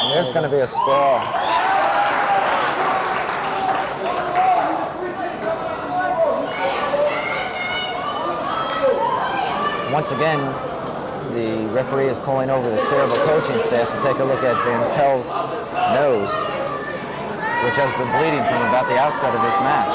[SPEAKER 1] And there's going to be a stall. Once again, the referee is calling over the Sayreville coaching staff to take a look at Van Pelt's nose, which has been bleeding from about the outset of this match.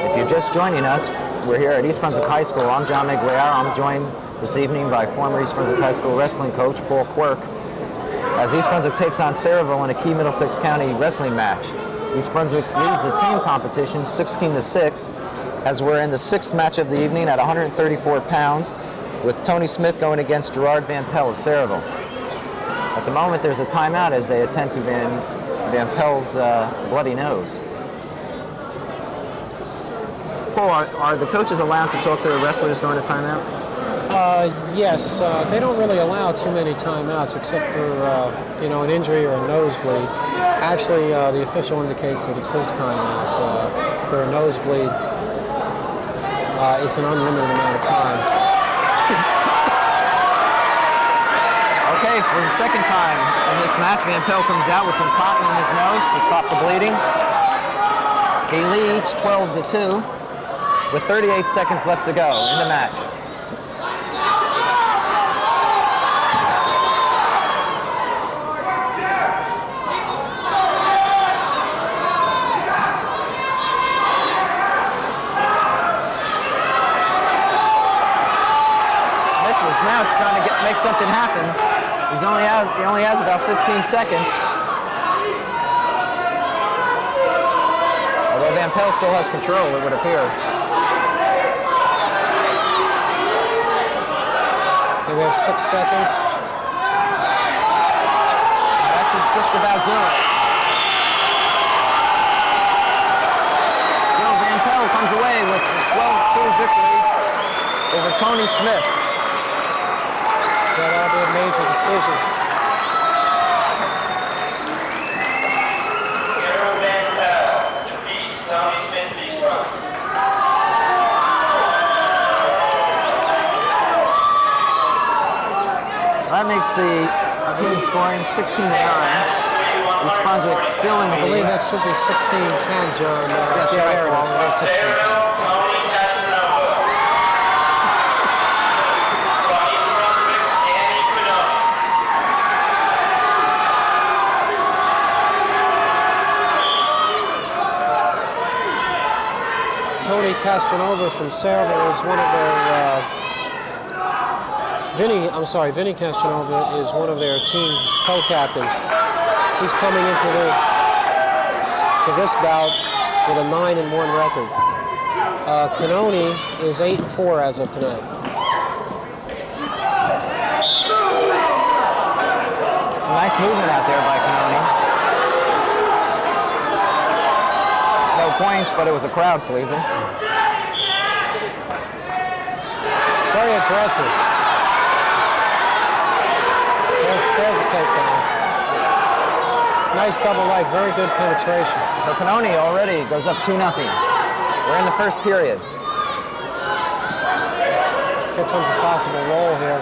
[SPEAKER 1] If you're just joining us, we're here at East Brunswick High School. I'm John Meggiolaro. I'm joined this evening by former East Brunswick High School wrestling coach Paul Quirk, as East Brunswick takes on Sayreville in a key Middlesex County wrestling match. East Brunswick leads the team competition 16-6, as we're in the 6th match of the evening at 134 pounds, with Tony Smith going against Gerard Van Pelt of Sayreville. At the moment, there's a timeout as they attend to Van Pelt's bloody nose. Paul, are the coaches allowed to talk to the wrestlers during the timeout?
[SPEAKER 2] Yes, they don't really allow too many timeouts except for an injury or a nosebleed. Actually, the official indicates that it's his timeout. For a nosebleed, it's an unlimited amount of time.
[SPEAKER 1] Okay, for the second time in this match, Van Pelt comes out with some cotton in his nose to stop the bleeding. He leads 12-2 with 38 seconds left to go in the match. now trying to make something happen. He only has about 15 seconds. Although Van Pelt still has control, it would appear.
[SPEAKER 2] We have 6 seconds.
[SPEAKER 1] That should just about do it. So Van Pelt comes away with a 12-2 victory over Tony Smith.
[SPEAKER 2] That'll be a major decision.
[SPEAKER 4] Van Pelt defeats Tony Smith of East Brunswick.
[SPEAKER 1] That makes the team scoring 16-9. East Brunswick still in the
[SPEAKER 2] I believe
[SPEAKER 1] lead.
[SPEAKER 2] that should be 16-10, John.
[SPEAKER 1] Yes,
[SPEAKER 2] yeah,
[SPEAKER 1] right,
[SPEAKER 2] there it
[SPEAKER 1] Paul.
[SPEAKER 2] is.
[SPEAKER 1] It was 16-10.
[SPEAKER 4] Tony Casanova. From East Brunswick, Danny Quinoni.
[SPEAKER 2] Tony Casanova from Sayreville is one of their Vinny Casanova is one of their team co-captains. He's coming into this bout with a 9-1 record. Quinoni is 8-4 as of tonight.
[SPEAKER 1] Some nice movement out there by Quinoni. No points, but it was a crowd pleaser.
[SPEAKER 2] Very aggressive. There's a takedown. Nice double leg, very good penetration.
[SPEAKER 1] So Quinoni already goes up 2-0. We're in the first period.
[SPEAKER 2] Here comes a possible roll here.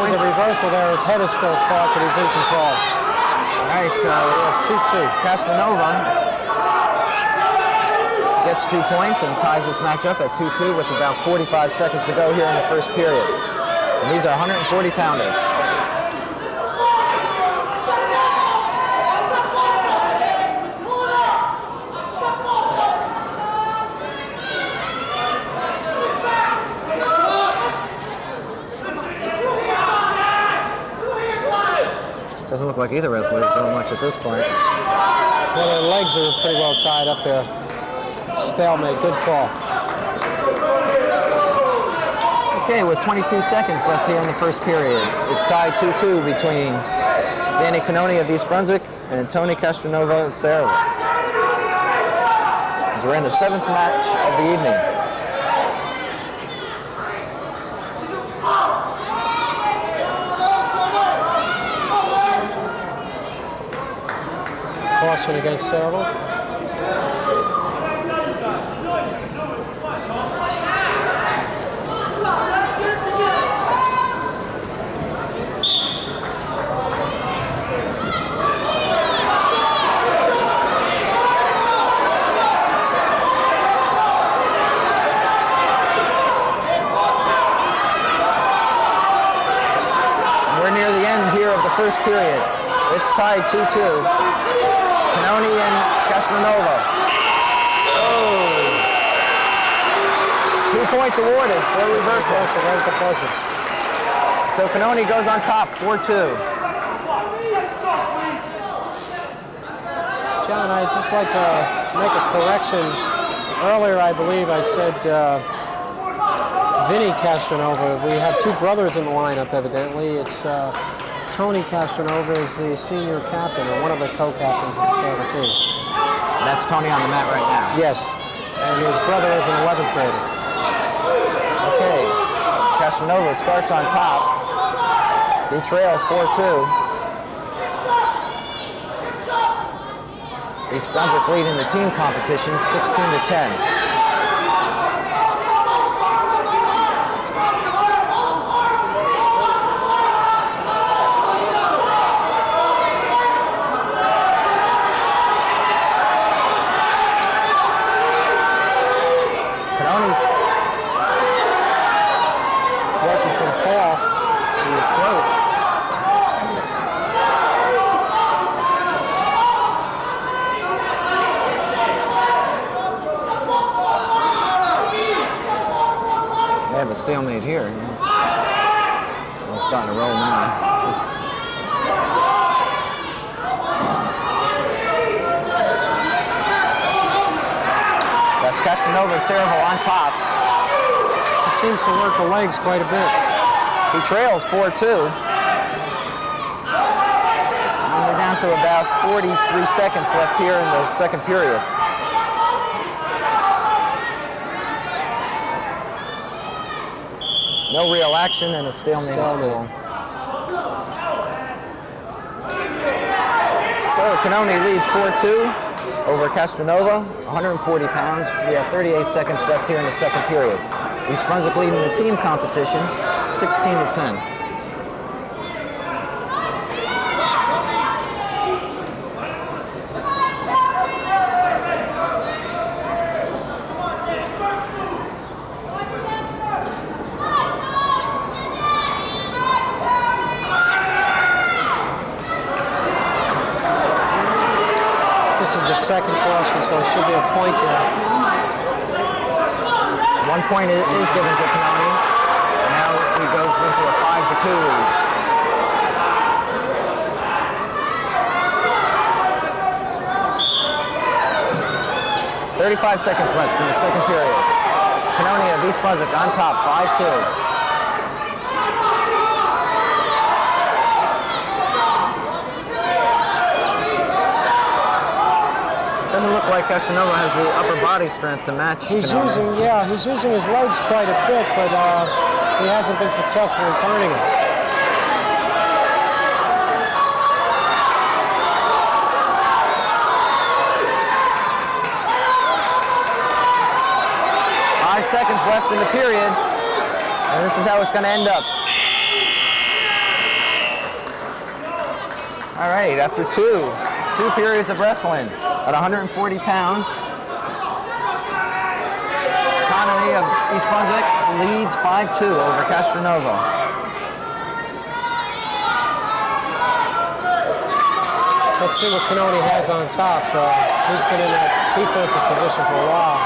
[SPEAKER 2] The reversal there, his head is still caught, but he's in control.
[SPEAKER 1] All right, so
[SPEAKER 2] 2-2.
[SPEAKER 1] Castronova gets 2 points and ties this match up at 2-2 with about 45 seconds to go here in the first period. And these are 140-pounders. Doesn't look like either wrestler is doing much at this point.
[SPEAKER 2] Well, their legs are pretty well tied up there. Stalemate, good call.
[SPEAKER 1] Okay, with 22 seconds left here in the first period, it's tied 2-2 between Danny Quinoni of East Brunswick and Tony Castronova of Sayreville. As we're in the 7th match of the evening.
[SPEAKER 2] Caution against Sayreville.
[SPEAKER 1] We're near the end here of the first period. It's tied 2-2. Quinoni and Castronova. Oh. 2 points awarded for reversal.
[SPEAKER 2] Right at the buzzer.
[SPEAKER 1] So Quinoni goes on top, 4-2.
[SPEAKER 2] John, I'd just like to make a correction. Earlier, I believe I said Vinny Castronova. We have 2 brothers in the lineup, evidently. It's Tony Castronova is the senior captain, or one of the co-captains of the Sayreville team.
[SPEAKER 1] And that's Tony on the mat right now.
[SPEAKER 2] Yes, and his brother is an 11th grader.
[SPEAKER 1] Okay, Castronova starts on top. He trails 4-2. East Brunswick lead in the team competition, 16-10. was close. They have a stalemate here. It's starting to roll now. That's Casanova Sayreville on top.
[SPEAKER 2] He seems to work the legs quite a bit.
[SPEAKER 1] He trails 4-2. And we're down to about 43 seconds left here in the second period. No real action and a stalemate score. So Canone leads 4-2 over Castronova, 140 pounds. We have 38 seconds left here in the second period. East Brunswick leading the team competition, 16-10.
[SPEAKER 2] This is the second caution, so it should be a point here.
[SPEAKER 1] 1 point is given to Canone. Now he goes into a 5-2 lead. "35 seconds left in the second period. Canone of East Brunswick on top, 5-2. Doesn't look like Castronova has the upper body strength to match Canone.
[SPEAKER 2] He's using his legs quite a bit, but he hasn't been successful in turning it.
[SPEAKER 1] Five seconds left in the period, and this is how it's going to end up. All right, after two periods of wrestling at 140 pounds, Canone of East Brunswick leads 5-2 over Castronova.
[SPEAKER 2] Let's see what Canone has on top. He's been in that defensive position for a while.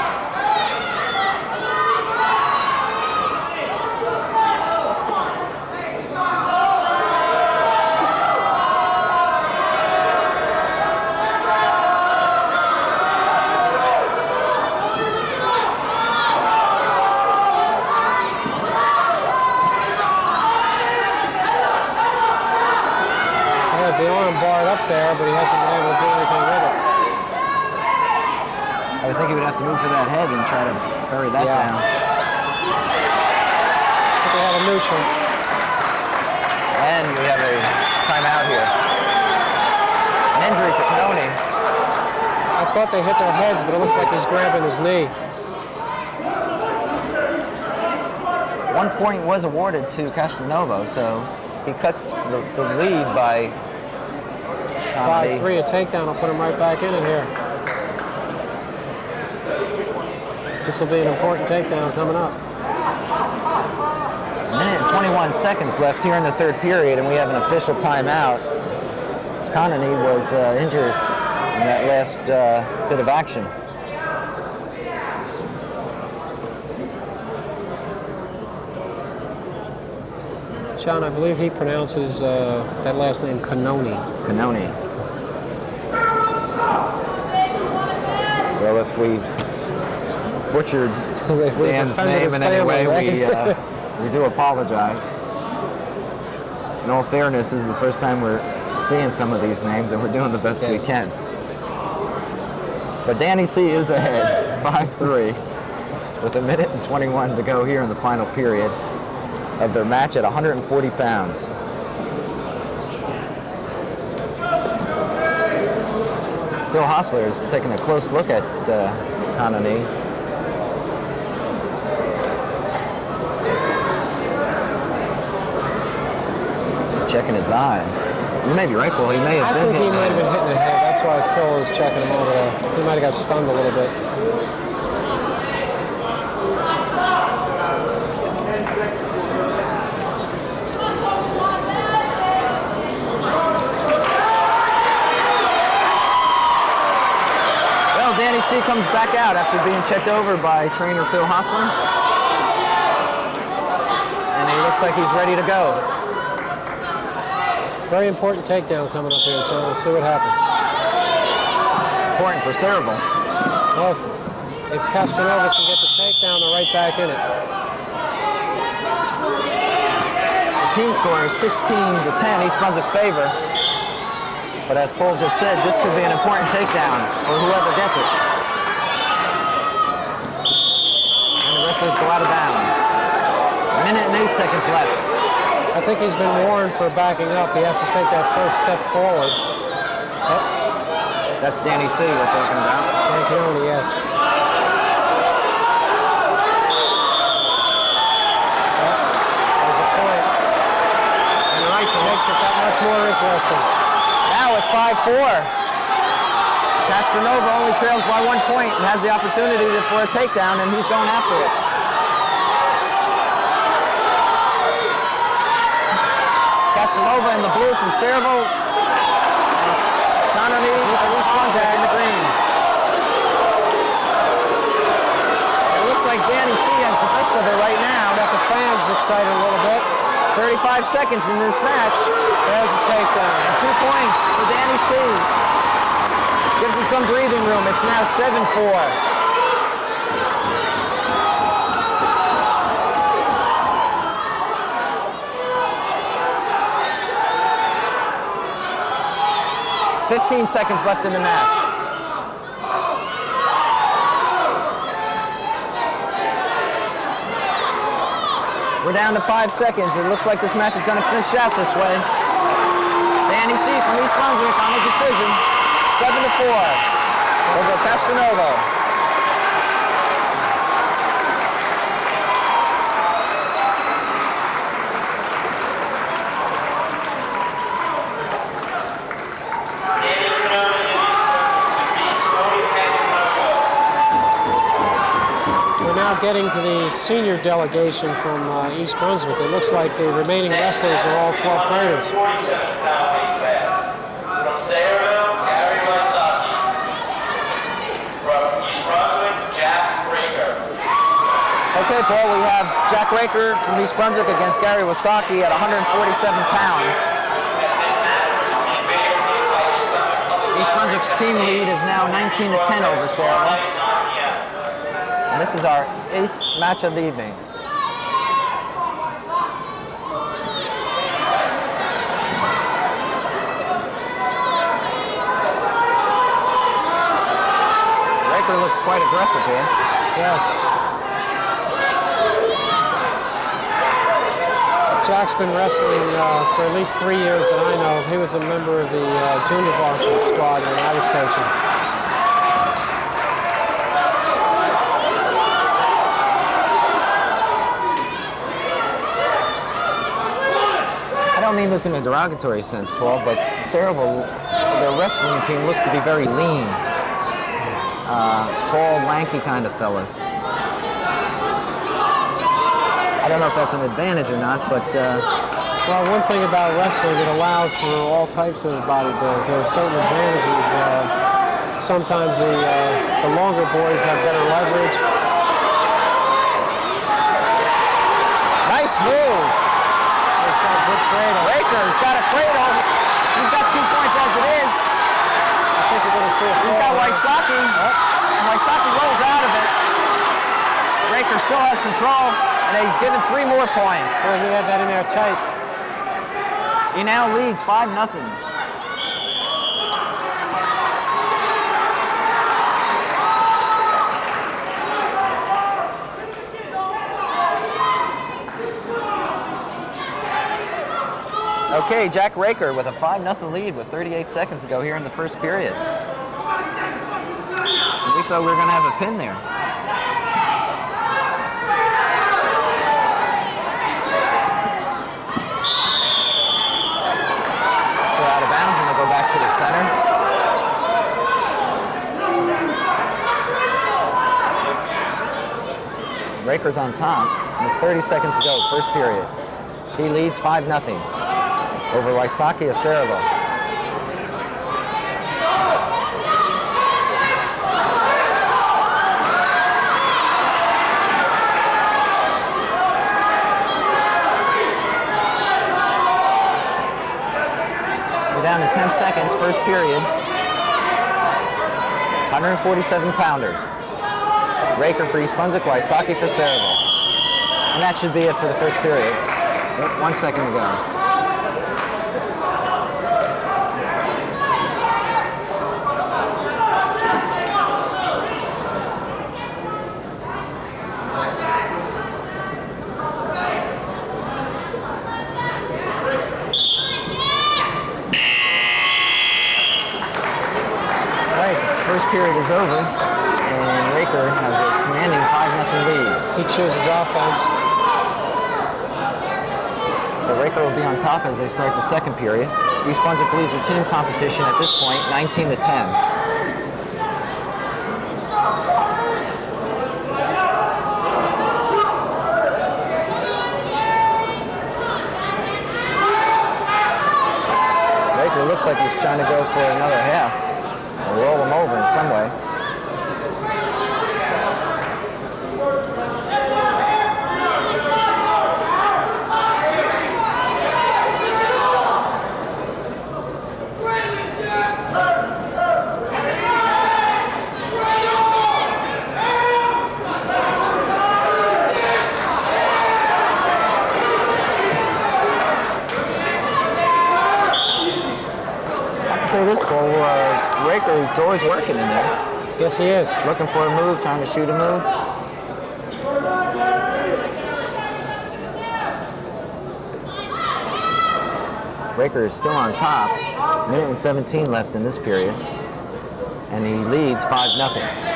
[SPEAKER 2] The arm barred up there, but he hasn't been able to do anything with it.
[SPEAKER 1] I would think he would have to move for that head and try to bury that down.
[SPEAKER 2] I think they have a neutral.
[SPEAKER 1] And we have a timeout here. An injury to Canone.
[SPEAKER 2] I thought they hit their heads, but it looks like he's grabbing his knee.
[SPEAKER 1] 1 point was awarded to Castronova, so he cuts the lead by
[SPEAKER 2] 5-3, a takedown will put him right back in here. This will be an important takedown coming up.
[SPEAKER 1] A minute and 21 seconds left here in the third period, and we have an official timeout. Canone was injured in that last bit of action.
[SPEAKER 2] John, I believe he pronounces that last name Canone.
[SPEAKER 1] Canone. Well, if we've butchered Dan's name in any way, we do apologize. In all fairness, this is the first time we're seeing some of these names, and we're doing the best we can. But Danny C is ahead, 5-3, with a minute and 21 to go here in the final period of their match at 140 pounds. Phil Hostler is taking a close look at Canone. Checking his eyes. You may be right, Paul. He may have been
[SPEAKER 2] hitting. I think he might have been hitting the head. That's why Phil is checking him over there. He might have got stunned a little bit.
[SPEAKER 1] comes back out after being checked over by trainer Phil Hostler. And he looks like he's ready to go.
[SPEAKER 2] Very important takedown coming up here, so we'll see what happens.
[SPEAKER 1] Important for Sayreville.
[SPEAKER 2] Well, if Castanova can get the takedown, they're right back in it.
[SPEAKER 1] The team score is 16-10, East Brunswick's favor. But as Paul just said, this could be an important takedown for whoever gets it. And the wrestlers go out of bounds. A minute and 8 seconds left.
[SPEAKER 2] I think he's been warned for backing up. He has to take that first step forward. Oh.
[SPEAKER 1] That's Danny C. we're talking about.
[SPEAKER 2] Meggiolaro, yes. There's a point. And you're right, that makes it that much more interesting.
[SPEAKER 1] Now it's 5-4. Castanova only trails by 1 point and has the opportunity for a takedown, and he's going after it. Castanova in the blue from Sayreville. Connolly from East Brunswick in the green. It looks like Danny C has the best of it right now.
[SPEAKER 2] Got the fans excited a little bit.
[SPEAKER 1] 35 seconds in this match.
[SPEAKER 2] There's a takedown.
[SPEAKER 1] And 2 points for Danny C. Gives him some breathing room. It's now 7-4. $15 seconds left in the match. We're down to 5 seconds. It looks like this match is going to finish out this way. Danny C from East Brunswick on the decision. 7-4 over Castanova.
[SPEAKER 2] Getting to the senior delegation from East Brunswick. It looks like the remaining wrestlers are all 12th graders.
[SPEAKER 4] 47-pound weight class. From Sayreville, Gary Wysocki. From East Brunswick, Jack Raker.
[SPEAKER 1] Okay, Paul, we have Jack Raker from East Brunswick against Gary Wysocki at 147 pounds. East Brunswick's team lead is now 19-10 over Sayreville. And this is our 8th match of the evening. Raker looks quite aggressive here.
[SPEAKER 2] Yes. Jack's been wrestling for at least 3 years that I know. He was a member of the junior varsity squad when I was coaching.
[SPEAKER 1] I don't mean this in a derogatory sense, Paul, but Sayreville, their wrestling team looks to be very lean. Tall, lanky kind of fellas. I don't know if that's an advantage or not, but...
[SPEAKER 2] Well, one thing about wrestling, it allows for all types of bodybuilders. There are certain advantages. Sometimes the longer boys have better leverage.
[SPEAKER 1] Nice move.
[SPEAKER 2] He's got a good cradle.
[SPEAKER 1] Raker's got a cradle. He's got 2 points as it is.
[SPEAKER 2] I think we're going to see a
[SPEAKER 1] He's got Wysocki. And Wysocki rolls out of it. Raker still has control, and he's given 3 more points.
[SPEAKER 2] So he had that in there tight.
[SPEAKER 1] He now leads 5-0. Okay, Jack Raker with a 5-0 lead with 38 seconds to go here in the first period. We thought we were going to have a pin there. So out of bounds, and they'll go back to the center. Raker's on top with 30 seconds to go, first period. He leads 5-0. Over Wysocki of Sayreville.
[SPEAKER 4] 5
[SPEAKER 1] We're down to 10 seconds, first period. 147 pounders. Raker for East Brunswick, Wysocki for Sayreville. And that should be it for the first period. 1 second to go. First period is over, and Raker has a commanding 5-0 lead.
[SPEAKER 2] He chooses offense.
[SPEAKER 1] So Raker will be on top as they start the second period. East Brunswick leads the team competition at this point, 19-10. Raker looks like he's trying to go for another half. Roll them over in some way. I have to say this goal, Raker is always working in there.
[SPEAKER 2] Yes, he is.
[SPEAKER 1] Looking for a move, trying to shoot a move. Raker is still on top. Minute and 17 left in this period. And he leads 5-0.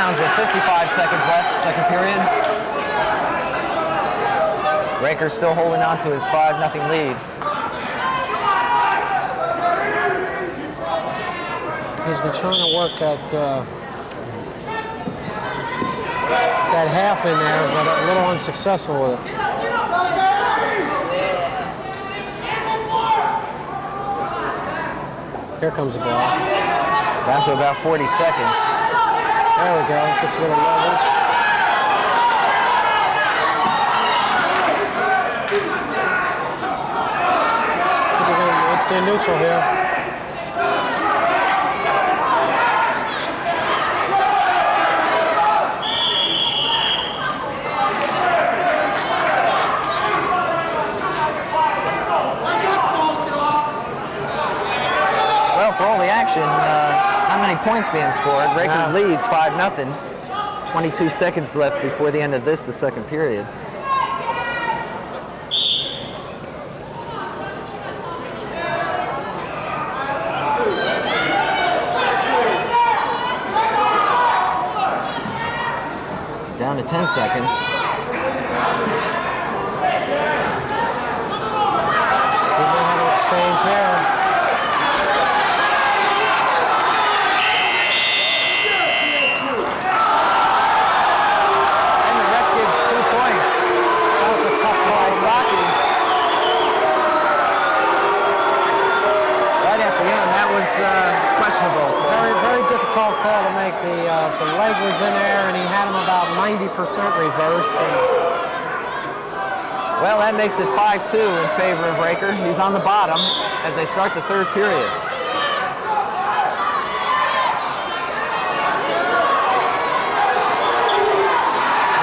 [SPEAKER 1] With 55 seconds left, second period. Raker's still holding on to his 5-0 lead.
[SPEAKER 2] He's been trying to work that half in there, but a little unsuccessful with it. Here comes the ball.
[SPEAKER 1] Down to about 40 seconds.
[SPEAKER 2] There we go, gets a little leverage. Let's see a neutral here.
[SPEAKER 1] Well, for all the action, not many points being scored. Raker leads 5-0. 22 seconds left before the end of the second period. Down to 10 seconds.
[SPEAKER 2] We may have an exchange here.
[SPEAKER 1] Questionable.
[SPEAKER 2] Very difficult call to make. The leg was in there, and he had him about 90% reversed.
[SPEAKER 1] Well, that makes it 5-2 in favor of Raker. He's on the bottom as they start the third period.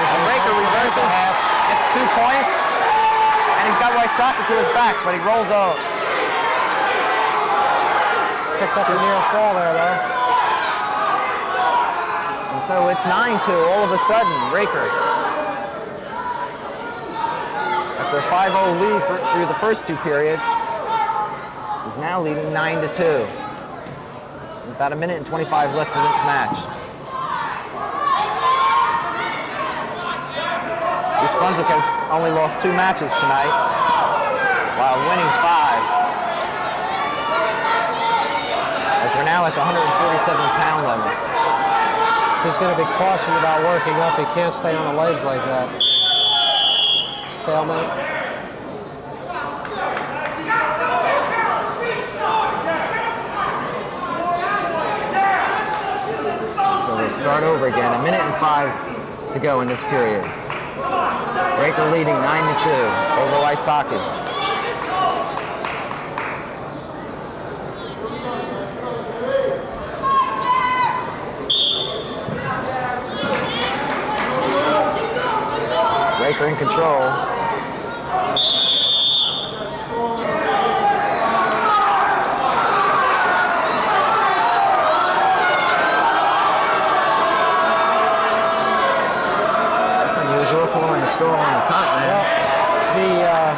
[SPEAKER 1] And Raker reverses, gets 2 points, and he's got Wysocki to his back, but he rolls out.
[SPEAKER 2] Picked up a near fall there, though.
[SPEAKER 1] And so it's 9-2 all of a sudden. Raker, after a 5-0 lead through the first 2 periods, is now leading 9-2. About a minute and 25 left in this match. East Brunswick has only lost 2 matches tonight, while winning 5. as we're now at the 147-pound level.
[SPEAKER 2] He's going to be cautioned about working up. He can't stay on the legs like that. Stalemate.
[SPEAKER 1] So we'll start over again. 1 minute and 5 to go in this period. Breaker leading 9-2 over Wysocki. Breaker in control. Stall on the top, man.
[SPEAKER 2] Well,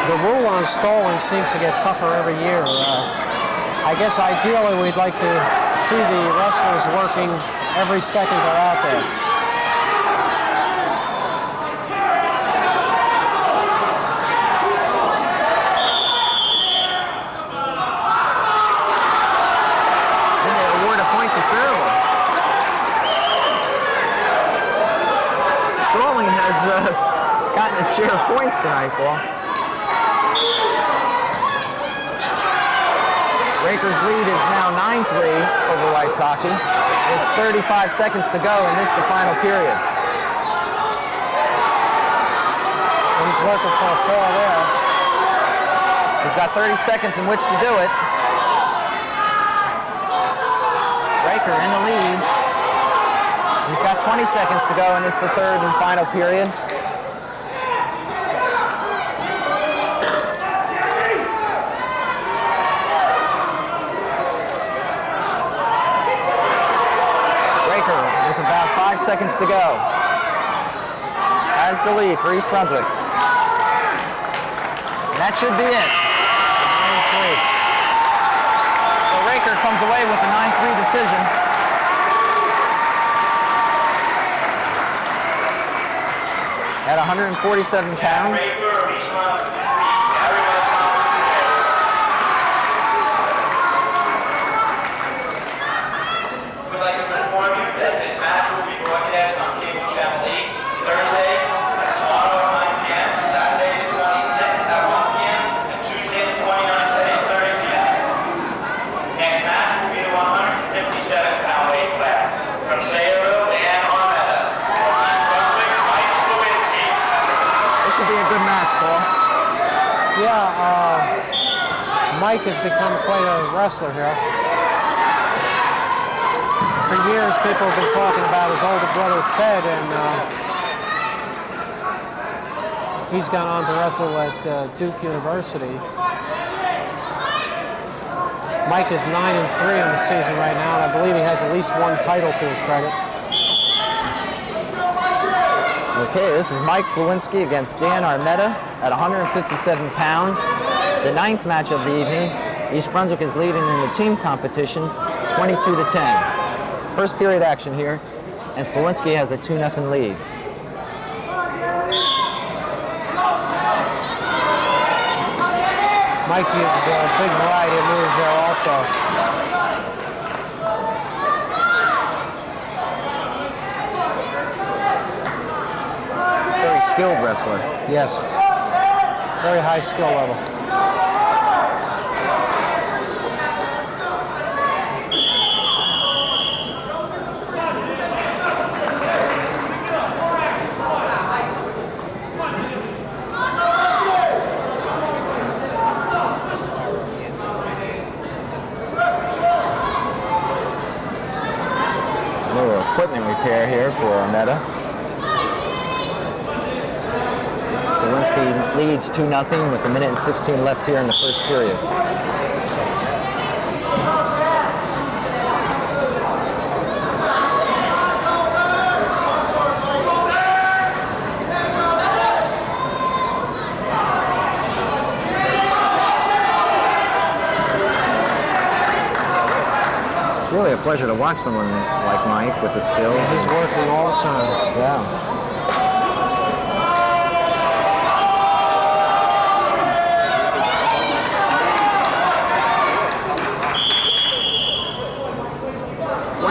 [SPEAKER 2] the rule on stalling seems to get tougher every year. I guess ideally we'd like to see the wrestlers working every second they're out there.
[SPEAKER 1] And they award a point to Sayreville. Stalling has gotten its share of points tonight, Paul. Breaker's lead is now 9-3 over Wysocki. There's 35 seconds to go, and this is the final period.
[SPEAKER 2] He's working for a fall there.
[SPEAKER 1] He's got 30 seconds in which to do it. Breaker in the lead. He's got 20 seconds to go, and this is the third and final period. Breaker with about 5 seconds to go. Has the lead for East Brunswick. And that should be it. 9-3. So Breaker comes away with a 9-3 decision. At 147 pounds.
[SPEAKER 4] We'd like to inform you that this match will be broadcast on Cable Channel 8 Thursday at tomorrow at 9 p.m., Saturday the 26th at 1 p.m., and Tuesday the 29th at 8:30 p.m. Next match will be the 157-pound weight class from Sayreville and Armetta.
[SPEAKER 1] This should be a good match, Paul.
[SPEAKER 2] Yeah, Mike has become quite a wrestler here. For years, people have been talking about his older brother Ted, and he's gone on to wrestle at Duke University. Mike is 9-3 in the season right now, and I believe he has at least one title to his credit.
[SPEAKER 1] Okay, this is Mike Slewinski against Dan Armetta at 157 pounds. The 9th match of the evening. East Brunswick is leading in the team competition 22-10. First period action here, and Slewinski has a 2-0 lead.
[SPEAKER 2] Mike uses a big variety of moves there also.
[SPEAKER 1] Skilled wrestler.
[SPEAKER 2] Yes. Very high skill level.
[SPEAKER 1] A little equipment repair here for Armetta. Slewinski leads 2-0 with 1 minute and 16 left here in the first period. It's really a pleasure to watch someone like Mike with the skills.
[SPEAKER 2] He's working all the time.
[SPEAKER 1] Yeah.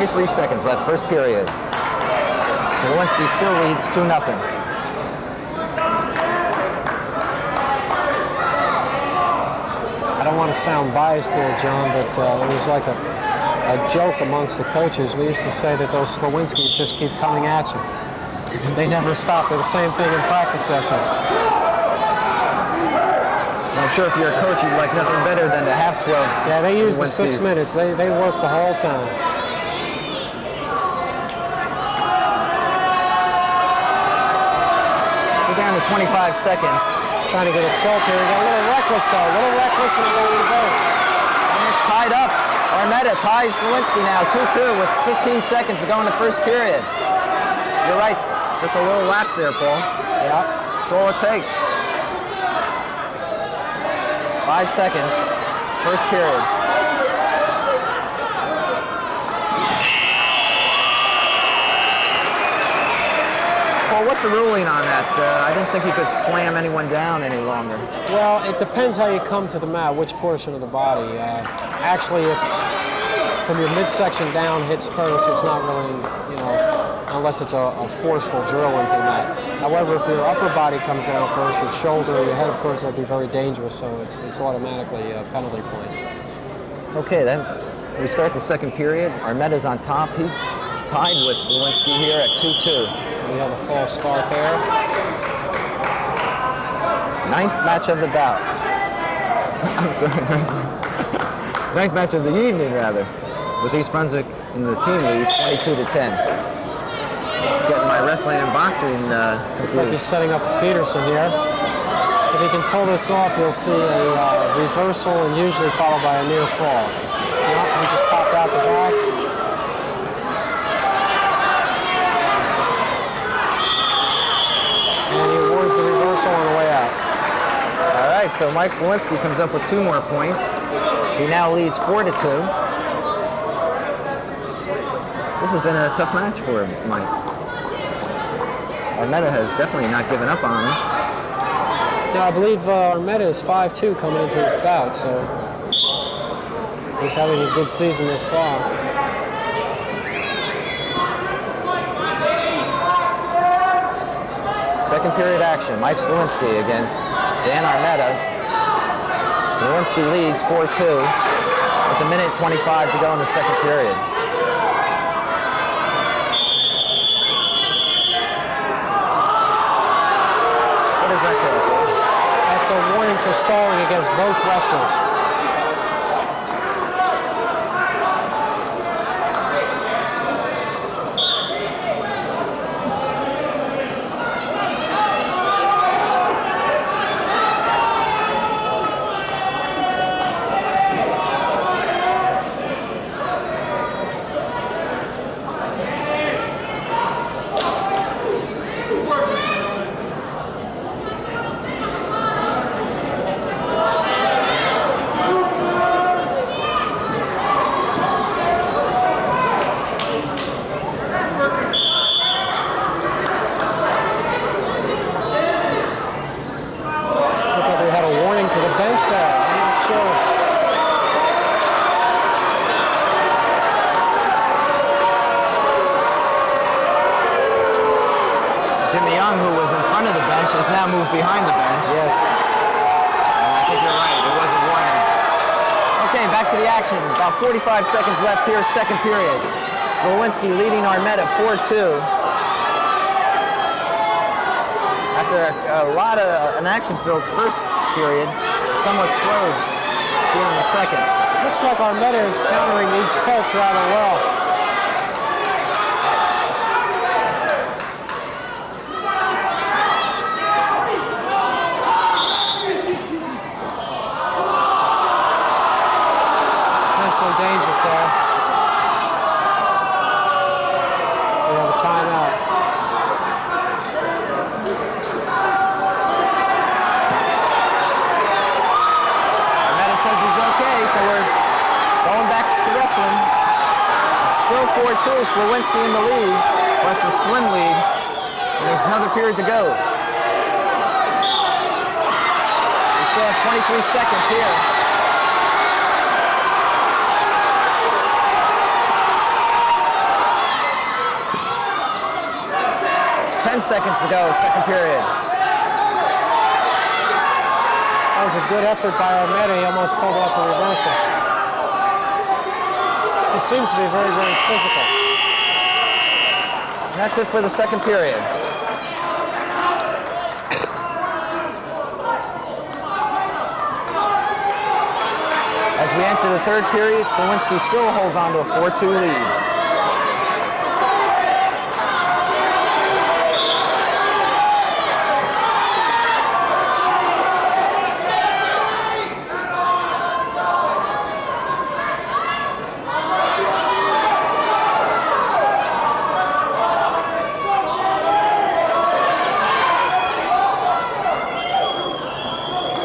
[SPEAKER 1] 23 seconds left, first period. Slowinski still leads 2-0.
[SPEAKER 2] I don't want to sound biased here, John, but it was like a joke amongst the coaches. We used to say that those Slowinskis just keep coming at you. They never stop. They're the same thing in practice sessions.
[SPEAKER 1] I'm sure if you're a coach, you'd like nothing better than to have 12.
[SPEAKER 2] Yeah, they use the 6 minutes. They work the whole time.
[SPEAKER 1] We're down to 25 seconds.
[SPEAKER 2] He's trying to get a tilt here. He got a little reckless, though. A little reckless, and he got reversed.
[SPEAKER 1] And it's tied up. Armetta ties Slowinski now, 2-2 with 15 seconds to go in the first period. You're right. Just a little lapse there, Paul.
[SPEAKER 2] Yeah.
[SPEAKER 1] That's all it takes. 5 seconds, first period. Paul, what's the ruling on that? I didn't think you could slam anyone down any longer.
[SPEAKER 2] Well, it depends how you come to the mat, which portion of the body. Actually, if from your midsection down hits first, it's not really, unless it's a forceful drill into the mat. However, if your upper body comes down first, your shoulder, your head, of course, that'd be very dangerous, so it's automatically a penalty point.
[SPEAKER 1] Okay, then we start the second period. Armetta's on top. He's tied with Slowinski here at 2-2.
[SPEAKER 2] We have a false start there.
[SPEAKER 1] 9th match of the bout. I'm sorry, 9th match of the evening, rather, with East Brunswick in the team lead, 22-10. Getting my wrestling and boxing
[SPEAKER 2] Looks like he's setting up Peterson here. If he can pull this off, you'll see a reversal and usually followed by a near fall. Nope, he just popped out the back. And he awards the reversal on the way out.
[SPEAKER 1] All right, so Mike Slowinski comes up with 2 more points. He now leads 4-2. This has been a tough match for Mike. Armetta has definitely not given up on him.
[SPEAKER 2] Yeah, I believe Armetta is 5-2 coming into this bout, so he's having a good season this far.
[SPEAKER 1] Second period action, Mike Slowinski against Dan Armetta. Slowinski leads 4-2 with 1:25 to go in the second period. What does that go for?
[SPEAKER 2] That's a warning for stalling against both wrestlers.
[SPEAKER 1] Has now moved behind the bench.
[SPEAKER 2] Yes.
[SPEAKER 1] I think you're right. It was a warning. Okay, back to the action. About 45 seconds left here, second period. Slowinski leading Armetta 4-2. After a lot of an action-filled first period, somewhat slowed here in the second.
[SPEAKER 2] Looks like Armetta is countering these tilts rather well. Dangerous there. We have a timeout.
[SPEAKER 1] Armetta says he's okay, so we're going back to wrestling. It's still 4-2, Slowinski in the lead, but it's a slim lead, and there's another period to go. We still have 23 seconds here. 10 seconds to go, second period.
[SPEAKER 2] That was a good effort by Armetta. He almost pulled off a reversal. He seems to be very, very physical.
[SPEAKER 1] And that's it for the second period. As we enter the third period, Slawinski still holds on to a 4-2 lead.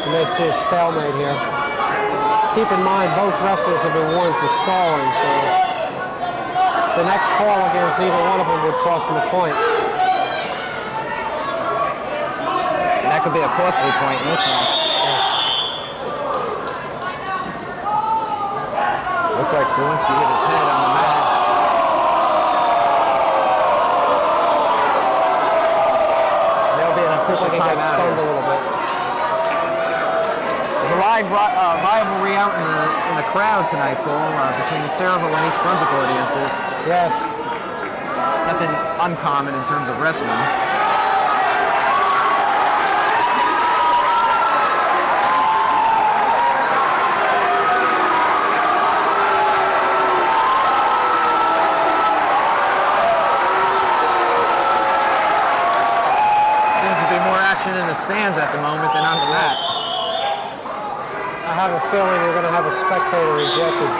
[SPEAKER 2] You may see a stalemate here. Keep in mind, both wrestlers have been warned for stalling, so the next call against either one of them would cost them a point.
[SPEAKER 1] And that could be a costly point in this match.
[SPEAKER 2] Yes.
[SPEAKER 1] Looks like Slawinski hit his head on the mat. There'll be an official
[SPEAKER 2] Looks like he got
[SPEAKER 1] timeout
[SPEAKER 2] stunned a
[SPEAKER 1] here.
[SPEAKER 2] little bit.
[SPEAKER 1] There's a live rivalry out in the crowd tonight, Paul, between the Sayreville and East Brunswick audiences.
[SPEAKER 2] Yes.
[SPEAKER 1] Nothing uncommon in terms of wrestling. Seems to be more action in the stands at the moment than on the mat.
[SPEAKER 2] I have a feeling we're going to have a spectator ejected.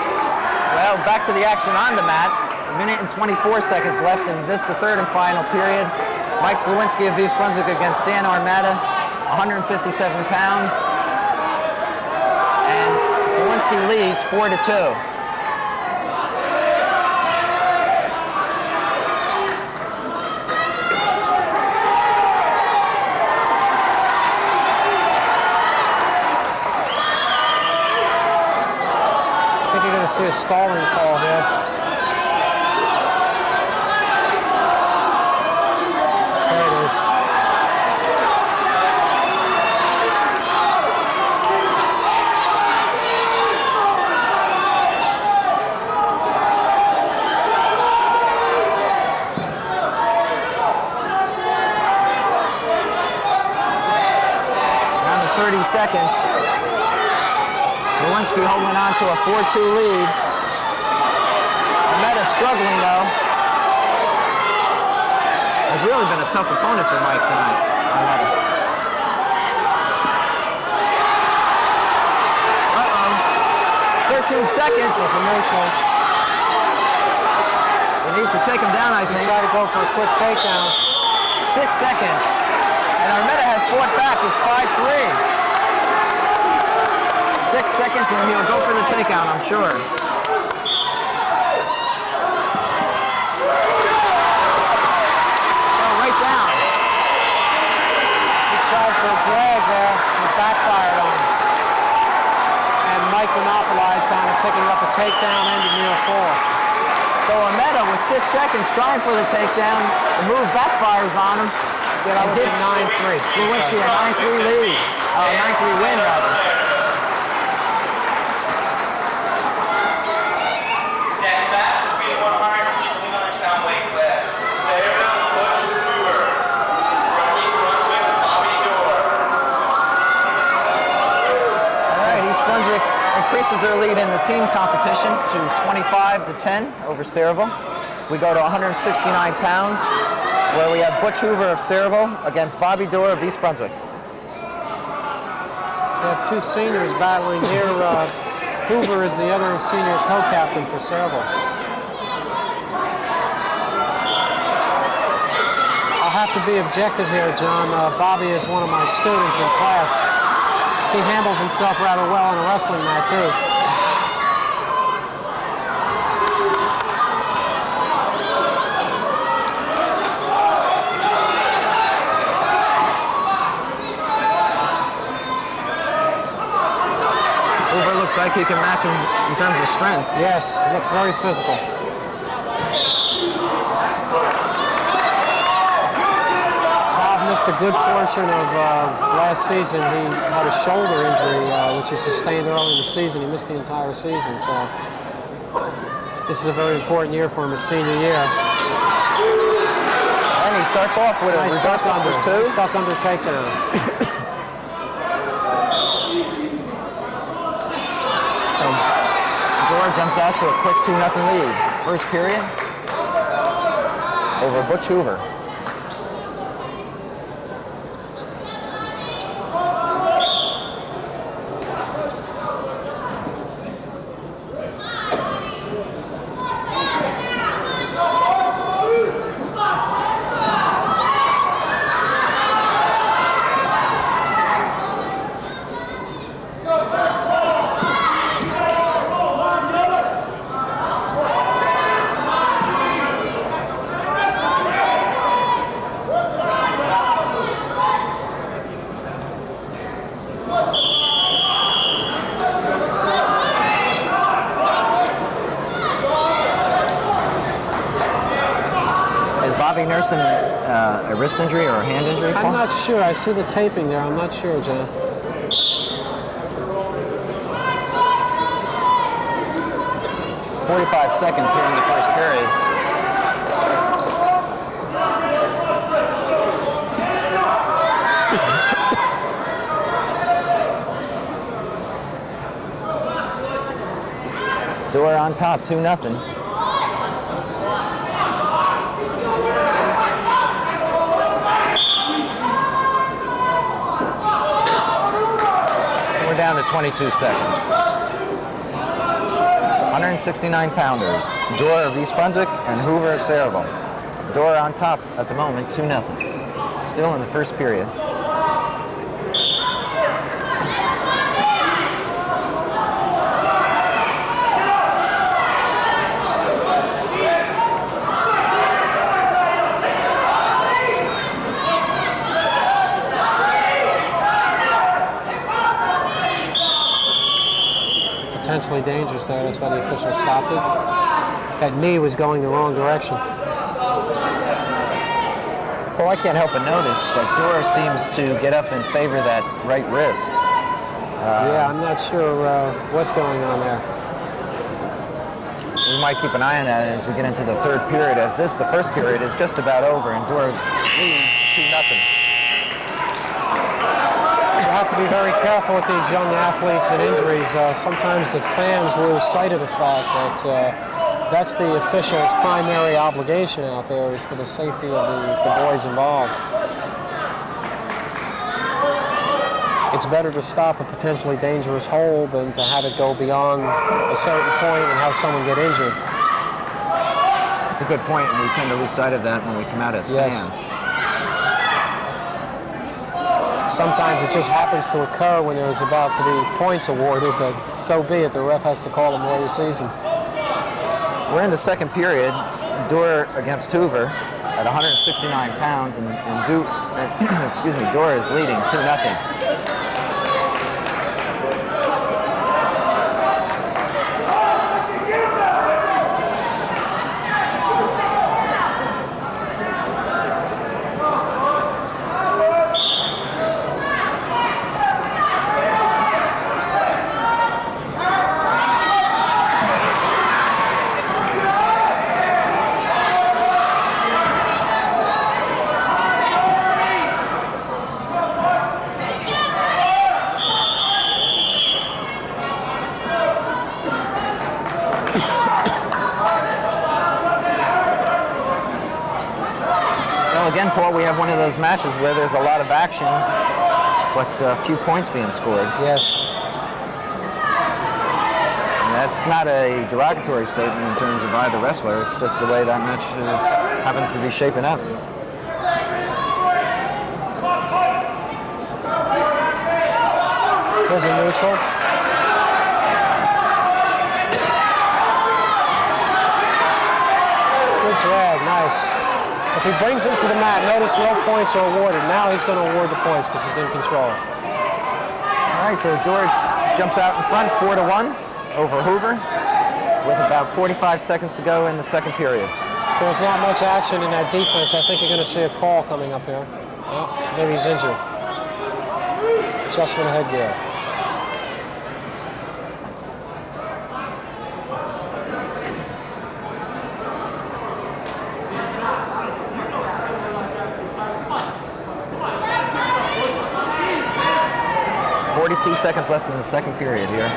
[SPEAKER 1] Well, back to the action on the mat. A minute and 24 seconds left in this, the third and final period. Mike Slawinski of East Brunswick against Dan Armetta, 157 pounds. And Slawinski leads 4-2.
[SPEAKER 2] I think you're going to see a stalling call here. There it is.
[SPEAKER 1] Down to 30 seconds. Slawinski holding on to a 4-2 lead. Armetta struggling though. Has really been a tough opponent for Mike tonight. Armetta. Uh-oh. 13 seconds.
[SPEAKER 2] There's a neutral.
[SPEAKER 1] He needs to take him down, I
[SPEAKER 2] He
[SPEAKER 1] think.
[SPEAKER 2] tried to go for a quick takedown.
[SPEAKER 1] 6 seconds. And Armetta has fought back. It's 5-3. 6 seconds and he'll go for the takedown, I'm sure. Oh, right down.
[SPEAKER 2] He tried for a drag there. It backfired on him. And Mike monopolized on it, picking up a takedown, ended near 4.
[SPEAKER 1] So Armetta with 6 seconds trying for the takedown. The move backfires on him.
[SPEAKER 2] Yeah, that
[SPEAKER 1] And
[SPEAKER 2] would be
[SPEAKER 1] gets
[SPEAKER 2] 9-3.
[SPEAKER 1] Slawinski a 9-3 lead. 9-3 win, rather.
[SPEAKER 4] Next match will be the 169-pound weight class. Sayreville Butch Brewer from East Brunswick, Bobby Dorr.
[SPEAKER 1] All right, East Brunswick increases their lead in the team competition to 25-10 over Sayreville. We go to 169 pounds, where we have Butch Hoover of Sayreville against Bobby Dorr of East Brunswick.
[SPEAKER 2] We have two seniors battling here. Hoover is the other senior co-captain for Sayreville. I'll have to be objective here, John. Bobby is one of my students in class. He handles himself rather well in a wrestling mat, too.
[SPEAKER 1] Hoover looks like he can match him in terms of strength.
[SPEAKER 2] Yes, he looks very physical. missed a good portion of last season. He had a shoulder injury, which he sustained early in the season. He missed the entire season, so this is a very important year for him, his senior year.
[SPEAKER 1] And he starts off with a
[SPEAKER 2] Nice
[SPEAKER 1] reverse
[SPEAKER 2] duck
[SPEAKER 1] under two.
[SPEAKER 2] Stuck under takedown.
[SPEAKER 1] So Dorr jumps out to a quick 2-0 lead. First period over Butch Hoover. Nursing a wrist injury or a hand injury, Paul?
[SPEAKER 2] I'm not sure. I see the taping there. I'm not sure, John.
[SPEAKER 1] "45 seconds here in the first period. Dorr on top, 2-0. Down to 22 seconds. 169 pounders. Dorr of East Brunswick and Hoover of Sayreville. Dorr on top at the moment, 2-0. Still in the first period.
[SPEAKER 2] Potentially dangerous there. That's why the official stopped it. That knee was going the wrong direction.
[SPEAKER 1] Well, I can't help but notice, but Dorr seems to get up and favor that right wrist.
[SPEAKER 2] Yeah, I'm not sure what's going on there.
[SPEAKER 1] We might keep an eye on that as we get into the third period, as the first period is just about over, and Dorr leads 2-0.
[SPEAKER 2] You have to be very careful with these young athletes and injuries. Sometimes the fans lose sight of the fact that that's the official's primary obligation out there, is for the safety of the boys involved. It's better to stop a potentially dangerous hold than to have it go beyond a certain point and have someone get injured.
[SPEAKER 1] It's a good point, and we tend to lose sight of that when we come out as fans.
[SPEAKER 2] Sometimes it just happens to occur when there's about to be points awarded, but so be it. The ref has to call them all the season.
[SPEAKER 1] We're in the second period. Dorr against Hoover at 169 pounds, and Dorr is leading 2-0. Again, Paul, we have one of those matches where there's a lot of action, but few points being scored.
[SPEAKER 2] Yes.
[SPEAKER 1] And that's not a derogatory statement in terms of either wrestler. It's just the way that match happens to be shaping up.
[SPEAKER 2] There's a neutral. Good drag, nice. If he brings him to the mat, notice no points are awarded. Now he's going to award the points because he's in control.
[SPEAKER 1] All right, so Dorr jumps out in front, 4-1 over Hoover, with about 45 seconds to go in the second period.
[SPEAKER 2] There's not much action in that defense. I think you're going to see a call coming up here. Oh, Maybe he's injured. Adjustment of headgear.
[SPEAKER 1] Seconds left in the second period here.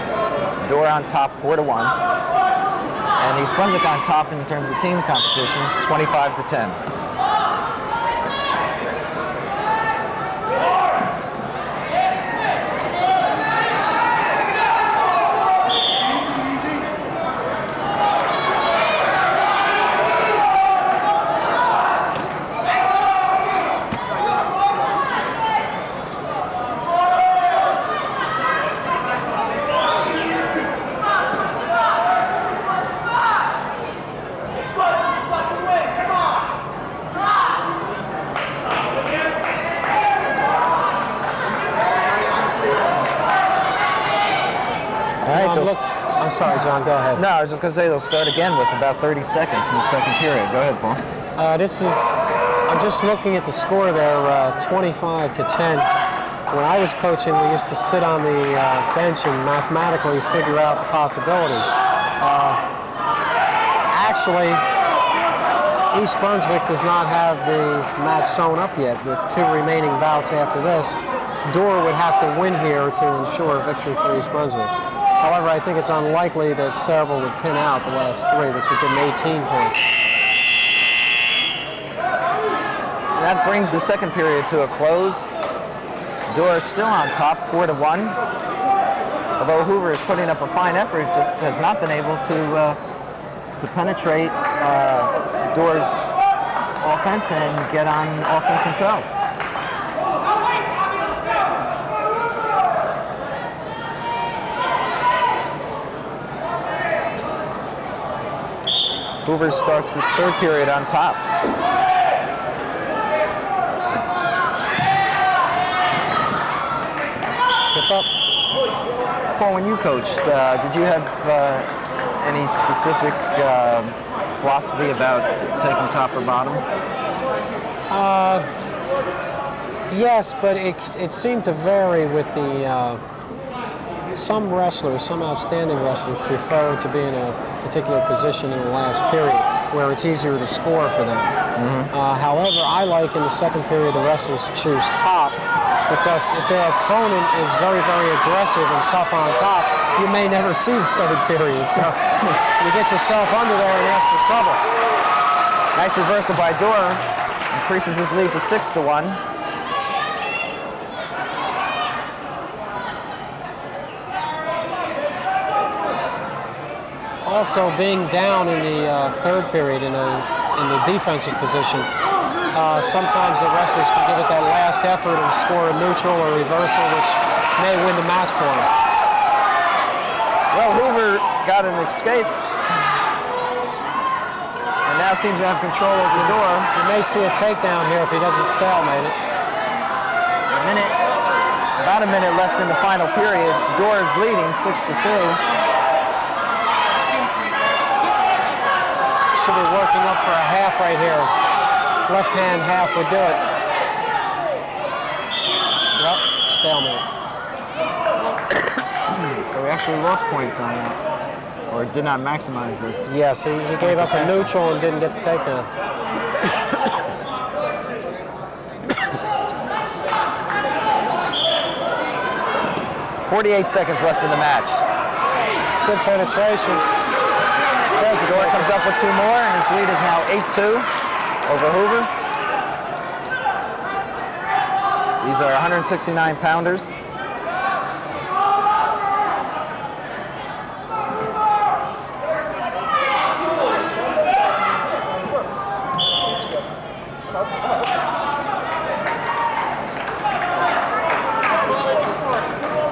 [SPEAKER 1] Door on top, 4-1. And East Brunswick on top in terms of team competition, 25-10.
[SPEAKER 2] I'm sorry, John, go ahead.
[SPEAKER 1] No, I was just going to say they'll start again with about 30 seconds in the second period. Go ahead, Paul.
[SPEAKER 2] I'm just looking at the score there, 25-10. When I was coaching, we used to sit on the bench and mathematically figure out the possibilities. Actually, East Brunswick does not have the match sewn up yet. With 2 remaining bouts after this, Dorr would have to win here to ensure a victory for East Brunswick. However, I think it's unlikely that Sayreville would pin out the last 3, which would give them 18 points.
[SPEAKER 1] That brings the second period to a close. Dorr is still on top, 4-1. Although Hoover is putting up a fine effort, just has not been able to penetrate Dorr's offense and get on offense himself. Hoover starts this third period on top. Paul, when you coached, did you have any specific philosophy about taking top or bottom?
[SPEAKER 2] Yes, but it seemed to vary with the some wrestlers, some outstanding wrestlers prefer to be in a particular position in the last period where it's easier to score for them. However, I like in the second period the wrestlers choose top because if their opponent is very, very aggressive and tough on top, you may never see the third period. So you get yourself under there and ask for trouble.
[SPEAKER 1] Nice reversal by Dorr. Increases his lead to 6-1.
[SPEAKER 2] Also, being down in the third period in the defensive position, sometimes the wrestlers can give it that last effort and score a neutral or reversal, which may win the match for them.
[SPEAKER 1] Well, Hoover got an escape and now seems to have control of the door.
[SPEAKER 2] You may see a takedown here if he doesn't stalemate it.
[SPEAKER 1] About a minute left in the final period. Door is leading 6-2.
[SPEAKER 2] Should be working up for a half right here. Left hand half would do it. Yep, stalemate.
[SPEAKER 1] So he actually lost points on that, or did not maximize the...
[SPEAKER 2] Yes, he gave up a neutral and didn't get the takedown.
[SPEAKER 1] 48 seconds left in the match.
[SPEAKER 2] Good penetration.
[SPEAKER 1] Door comes up with 2 more, and his lead is now 8-2 over Hoover. These are 169-pounders.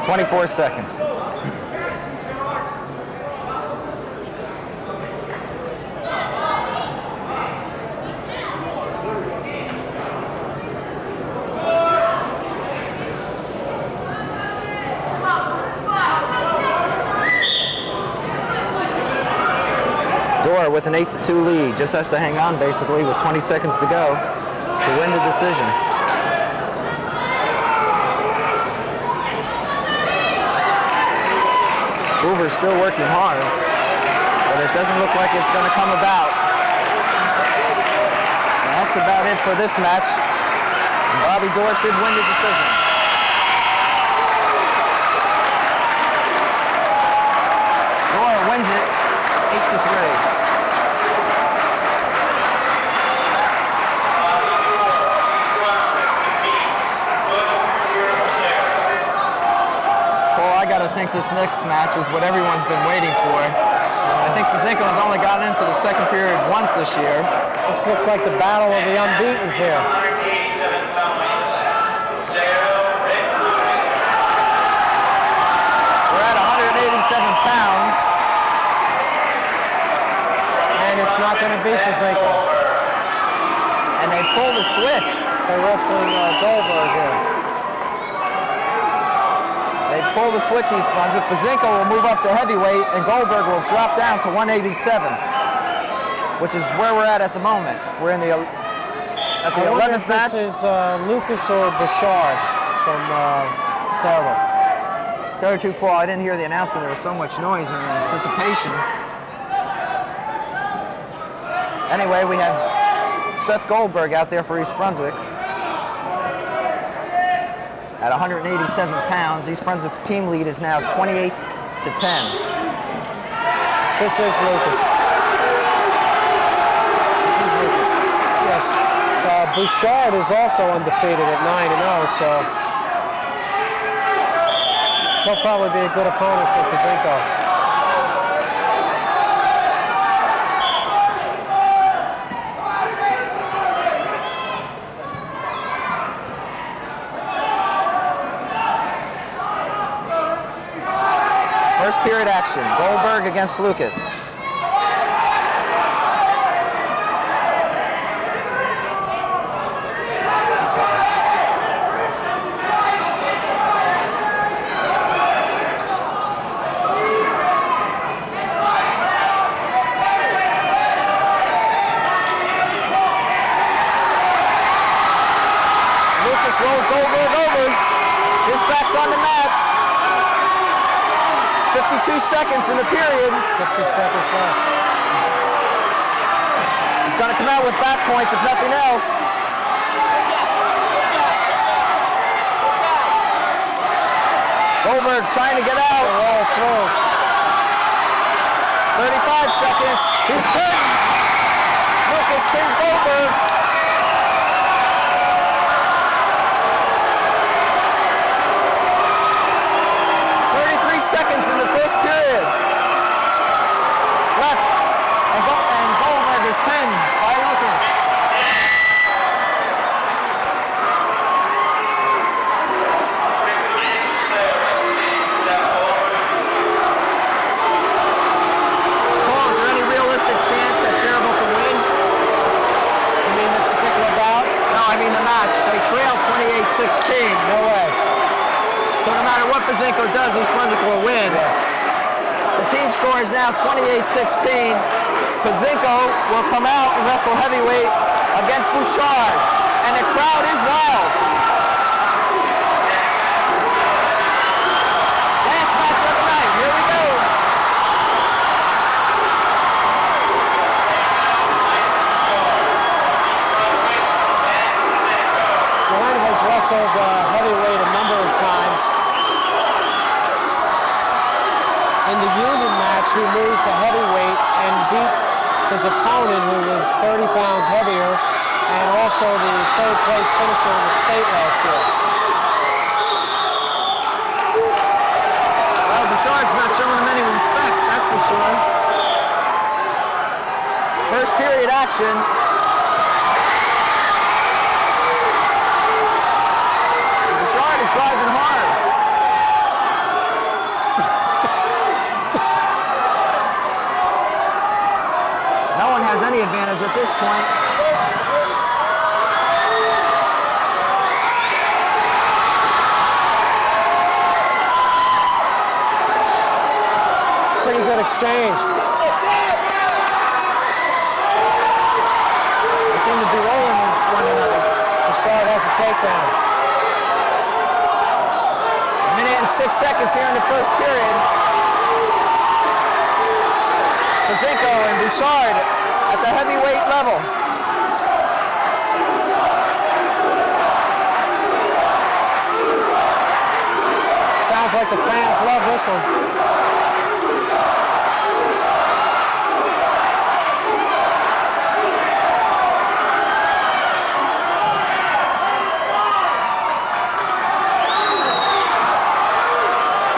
[SPEAKER 1] .24 seconds. With an 8-2 lead, just has to hang on basically with 20 seconds to go to win the decision. Hoover's still working hard, but it doesn't look like it's going to come about. And that's about it for this match. And Bobby Dorr should win the decision. Dorr wins it 8-3. I got to think this next match is what everyone's been waiting for. I think Buzinko's only gotten into the second period once this year.
[SPEAKER 2] This looks like the battle of the unbeatens here.
[SPEAKER 1] We're at 187 pounds.
[SPEAKER 2] And it's not going to beat Buzinko.
[SPEAKER 1] And they pull the switch.
[SPEAKER 2] They're wrestling Goldberg here.
[SPEAKER 1] They pull the switch, East Brunswick. Buzinko will move up to heavyweight, and Goldberg will drop down to 187, which is where we're at the moment. We're in the 11th match.
[SPEAKER 2] This is Lucas or Bouchard from Sayreville.
[SPEAKER 1] Tell you the truth, Paul, I didn't hear the announcement. There was so much noise and anticipation. Anyway, we have Seth Goldberg out there for East Brunswick. At 187 pounds, East Brunswick's team lead is now 28-10.
[SPEAKER 2] This is Lucas.
[SPEAKER 1] This is Lucas.
[SPEAKER 2] Yes. Bouchard is also undefeated at 9-0, so he'll probably be a good opponent for Buzinko.
[SPEAKER 1] First period action, Goldberg against Lucas. Lucas rolls Goldberg over. His back's on the mat. 52 seconds in the period.
[SPEAKER 2] 50 seconds left.
[SPEAKER 1] He's going to come out with back points, if nothing else. Goldberg trying to get out.
[SPEAKER 2] Roll through.
[SPEAKER 1] 35 seconds. He's pinned. Lucas pins Goldberg. 33 seconds in the first period. Left. And Goldberg is pinned by Lucas. Paul, is there any realistic chance that Sayreville can win?
[SPEAKER 2] You mean this particular bout?
[SPEAKER 1] No, I mean the match. They trail 28-16.
[SPEAKER 2] No way.
[SPEAKER 1] So no matter what Buzinko does, East Brunswick will win.
[SPEAKER 2] Yes.
[SPEAKER 1] The team score is now 28-16. Buzinko will come out and wrestle heavyweight against Bouchard. And the crowd is wild. Last match of the night. Here we go.
[SPEAKER 2] Glenn has wrestled heavyweight a number of times. In the union match, he moved to heavyweight and beat his opponent, who was 30 pounds heavier, and also the third place finisher in the state last year.
[SPEAKER 1] Well, Bouchard's not showing him any respect, that's for sure. First period action. Bouchard is driving hard. No one has any advantage at this point.
[SPEAKER 2] Pretty good exchange.
[SPEAKER 1] They seem to be rolling with one another.
[SPEAKER 2] Bouchard has a takedown.
[SPEAKER 1] A minute and 6 seconds here in the first period. Pazinko and Bouchard at the heavyweight level.
[SPEAKER 2] Sounds like the fans love this one.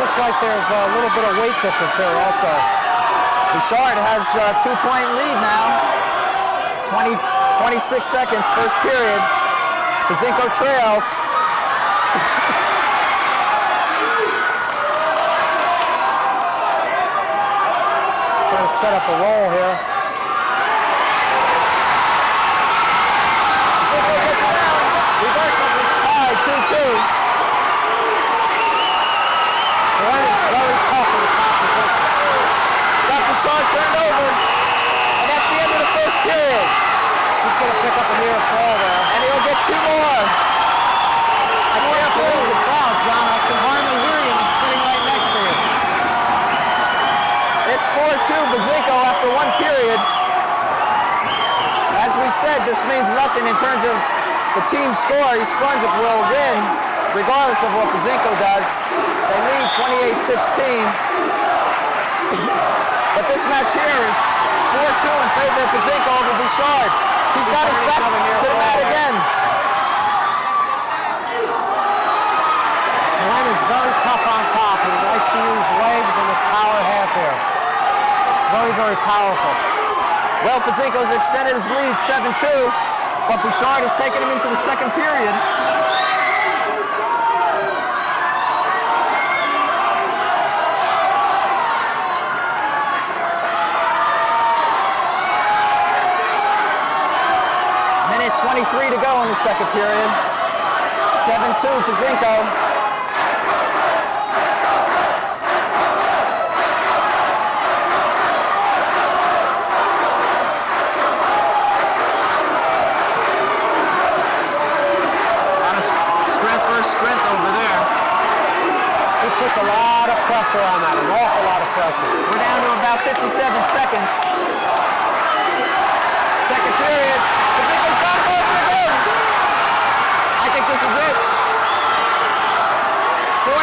[SPEAKER 2] Looks like there's a little bit of weight difference here also.
[SPEAKER 1] Bouchard has a 2-point lead now. 26 seconds, first period. Pazinko trails.
[SPEAKER 2] Trying to set up a roll here.
[SPEAKER 1] Pazinko gets it down. Reversal. Tied 2-2.
[SPEAKER 2] Glenn is very tough in the top position.
[SPEAKER 1] Got Bouchard turned over. And that's the end of the first period.
[SPEAKER 2] He's going to pick up a near fall there.
[SPEAKER 1] And he'll get 2 more.
[SPEAKER 2] I can't believe the crowd, John. I can hardly hear you. I'm sitting right next to you.
[SPEAKER 1] It's 4-2 Pazinko after 1 period. As we said, this means nothing in terms of the team score. East Brunswick will win regardless of what Pazinko does. They lead 28-16. But this match here is 4-2 in favor of Pazinko over Bouchard. He's got his back to the mat again.
[SPEAKER 2] Glenn is very tough on top. He likes to use legs and his power half here. Very, very powerful.
[SPEAKER 1] Well, Pazinko's extended his lead 7-2, but Bouchard has taken him into the second period. Minute 23 to go in the second period. 7-2 Pazinko. Strength over there.
[SPEAKER 2] He puts a lot of pressure on that, an awful lot of pressure.
[SPEAKER 1] We're down to about 57 seconds. Second period. Pazinko's got it over again. I think this is it.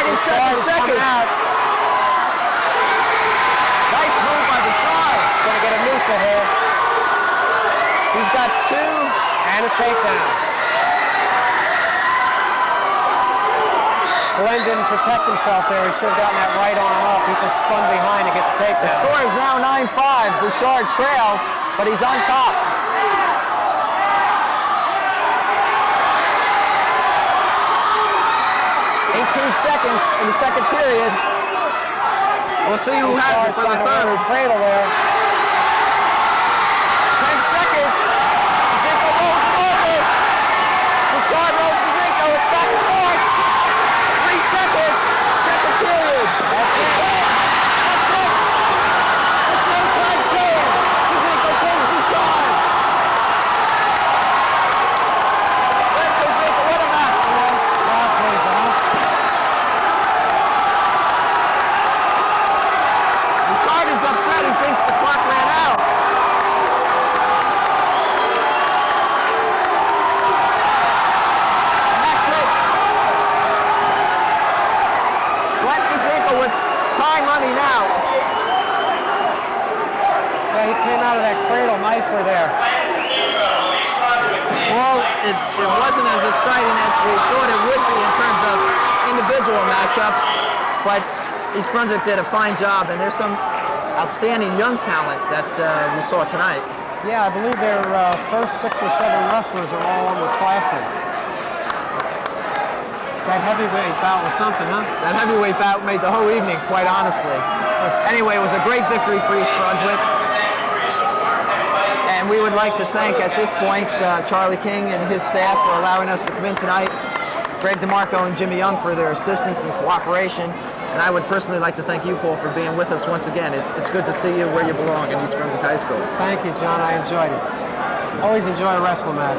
[SPEAKER 1] 47 seconds. Nice move by Bouchard.
[SPEAKER 2] He's going to get a neutral here.
[SPEAKER 1] He's got 2
[SPEAKER 2] and a takedown. Glenn didn't protect himself there. He should have gotten that right arm up. He just spun behind to get the takedown.
[SPEAKER 1] The score is now 9-5. Bouchard trails, but he's on top. Seconds in the second period. We'll see who has it for the third.
[SPEAKER 2] Cradle there.
[SPEAKER 1] 10 seconds. Pazinko rolls it over. Bouchard rolls Pazinko. It's back and forth. 3 seconds. Second period. That's it. That's it. With no time showing. Pazinko pulls Bouchard. Let Pazinko, what a match, man.
[SPEAKER 2] Crowd plays off.
[SPEAKER 1] Bouchard is upset. He thinks the clock ran out. And that's it. Glenn Pazinko with time money now.
[SPEAKER 2] Yeah, he came out of that cradle nicely there.
[SPEAKER 1] Well, it wasn't as exciting as we thought it would be in terms of individual matchups, but East Brunswick did a fine job, and there's some outstanding young talent that we saw tonight.
[SPEAKER 2] Yeah, I believe their first 6 or 7 wrestlers are all underclassmen. That heavyweight bout was something, huh?
[SPEAKER 1] That heavyweight bout made the whole evening, quite honestly. Anyway, it was a great victory for East Brunswick. And we would like to thank, at this point, Charlie King and his staff for allowing us to come in tonight, Greg DeMarco and Jimmy Young for their assistance and cooperation. And I would personally like to thank you, Paul, for being with us once again. It's good to see you where you belong in East Brunswick High School.
[SPEAKER 2] Thank you, John. I enjoyed it. Always enjoy a wrestling match.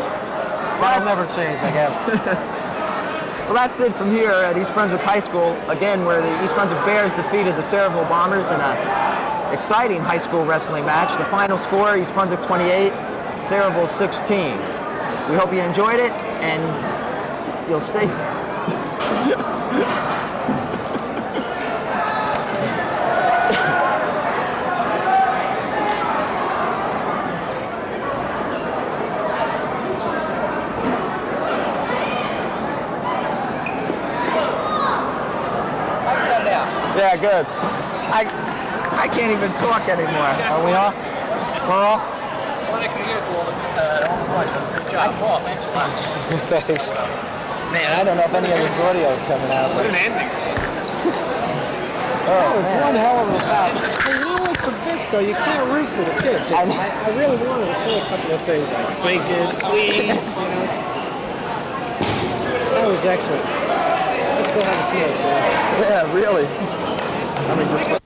[SPEAKER 2] That'll never change, I guess.
[SPEAKER 1] Well, that's it from here at East Brunswick High School, again, where the East Brunswick Bears defeated the Sayreville Bombers in a exciting high school wrestling match. The final score, East Brunswick 28, Sayreville 16. We hope you enjoyed it, and you'll stay. Yeah, good. I can't even talk anymore.
[SPEAKER 2] Are we off? We're off?
[SPEAKER 3] Good job. Oh, thanks a lot.
[SPEAKER 2] Thanks.
[SPEAKER 1] Man, I don't know if any of this audio is coming out.
[SPEAKER 3] What an ending.
[SPEAKER 2] That was one hell of a bout. Hey, you know what's a bitch though? You can't root for the kids. I really wanted to say a couple of things like sink it, squeeze, you know. That was excellent. Let's go have a smoke, so.
[SPEAKER 1] Yeah, really. I mean, just.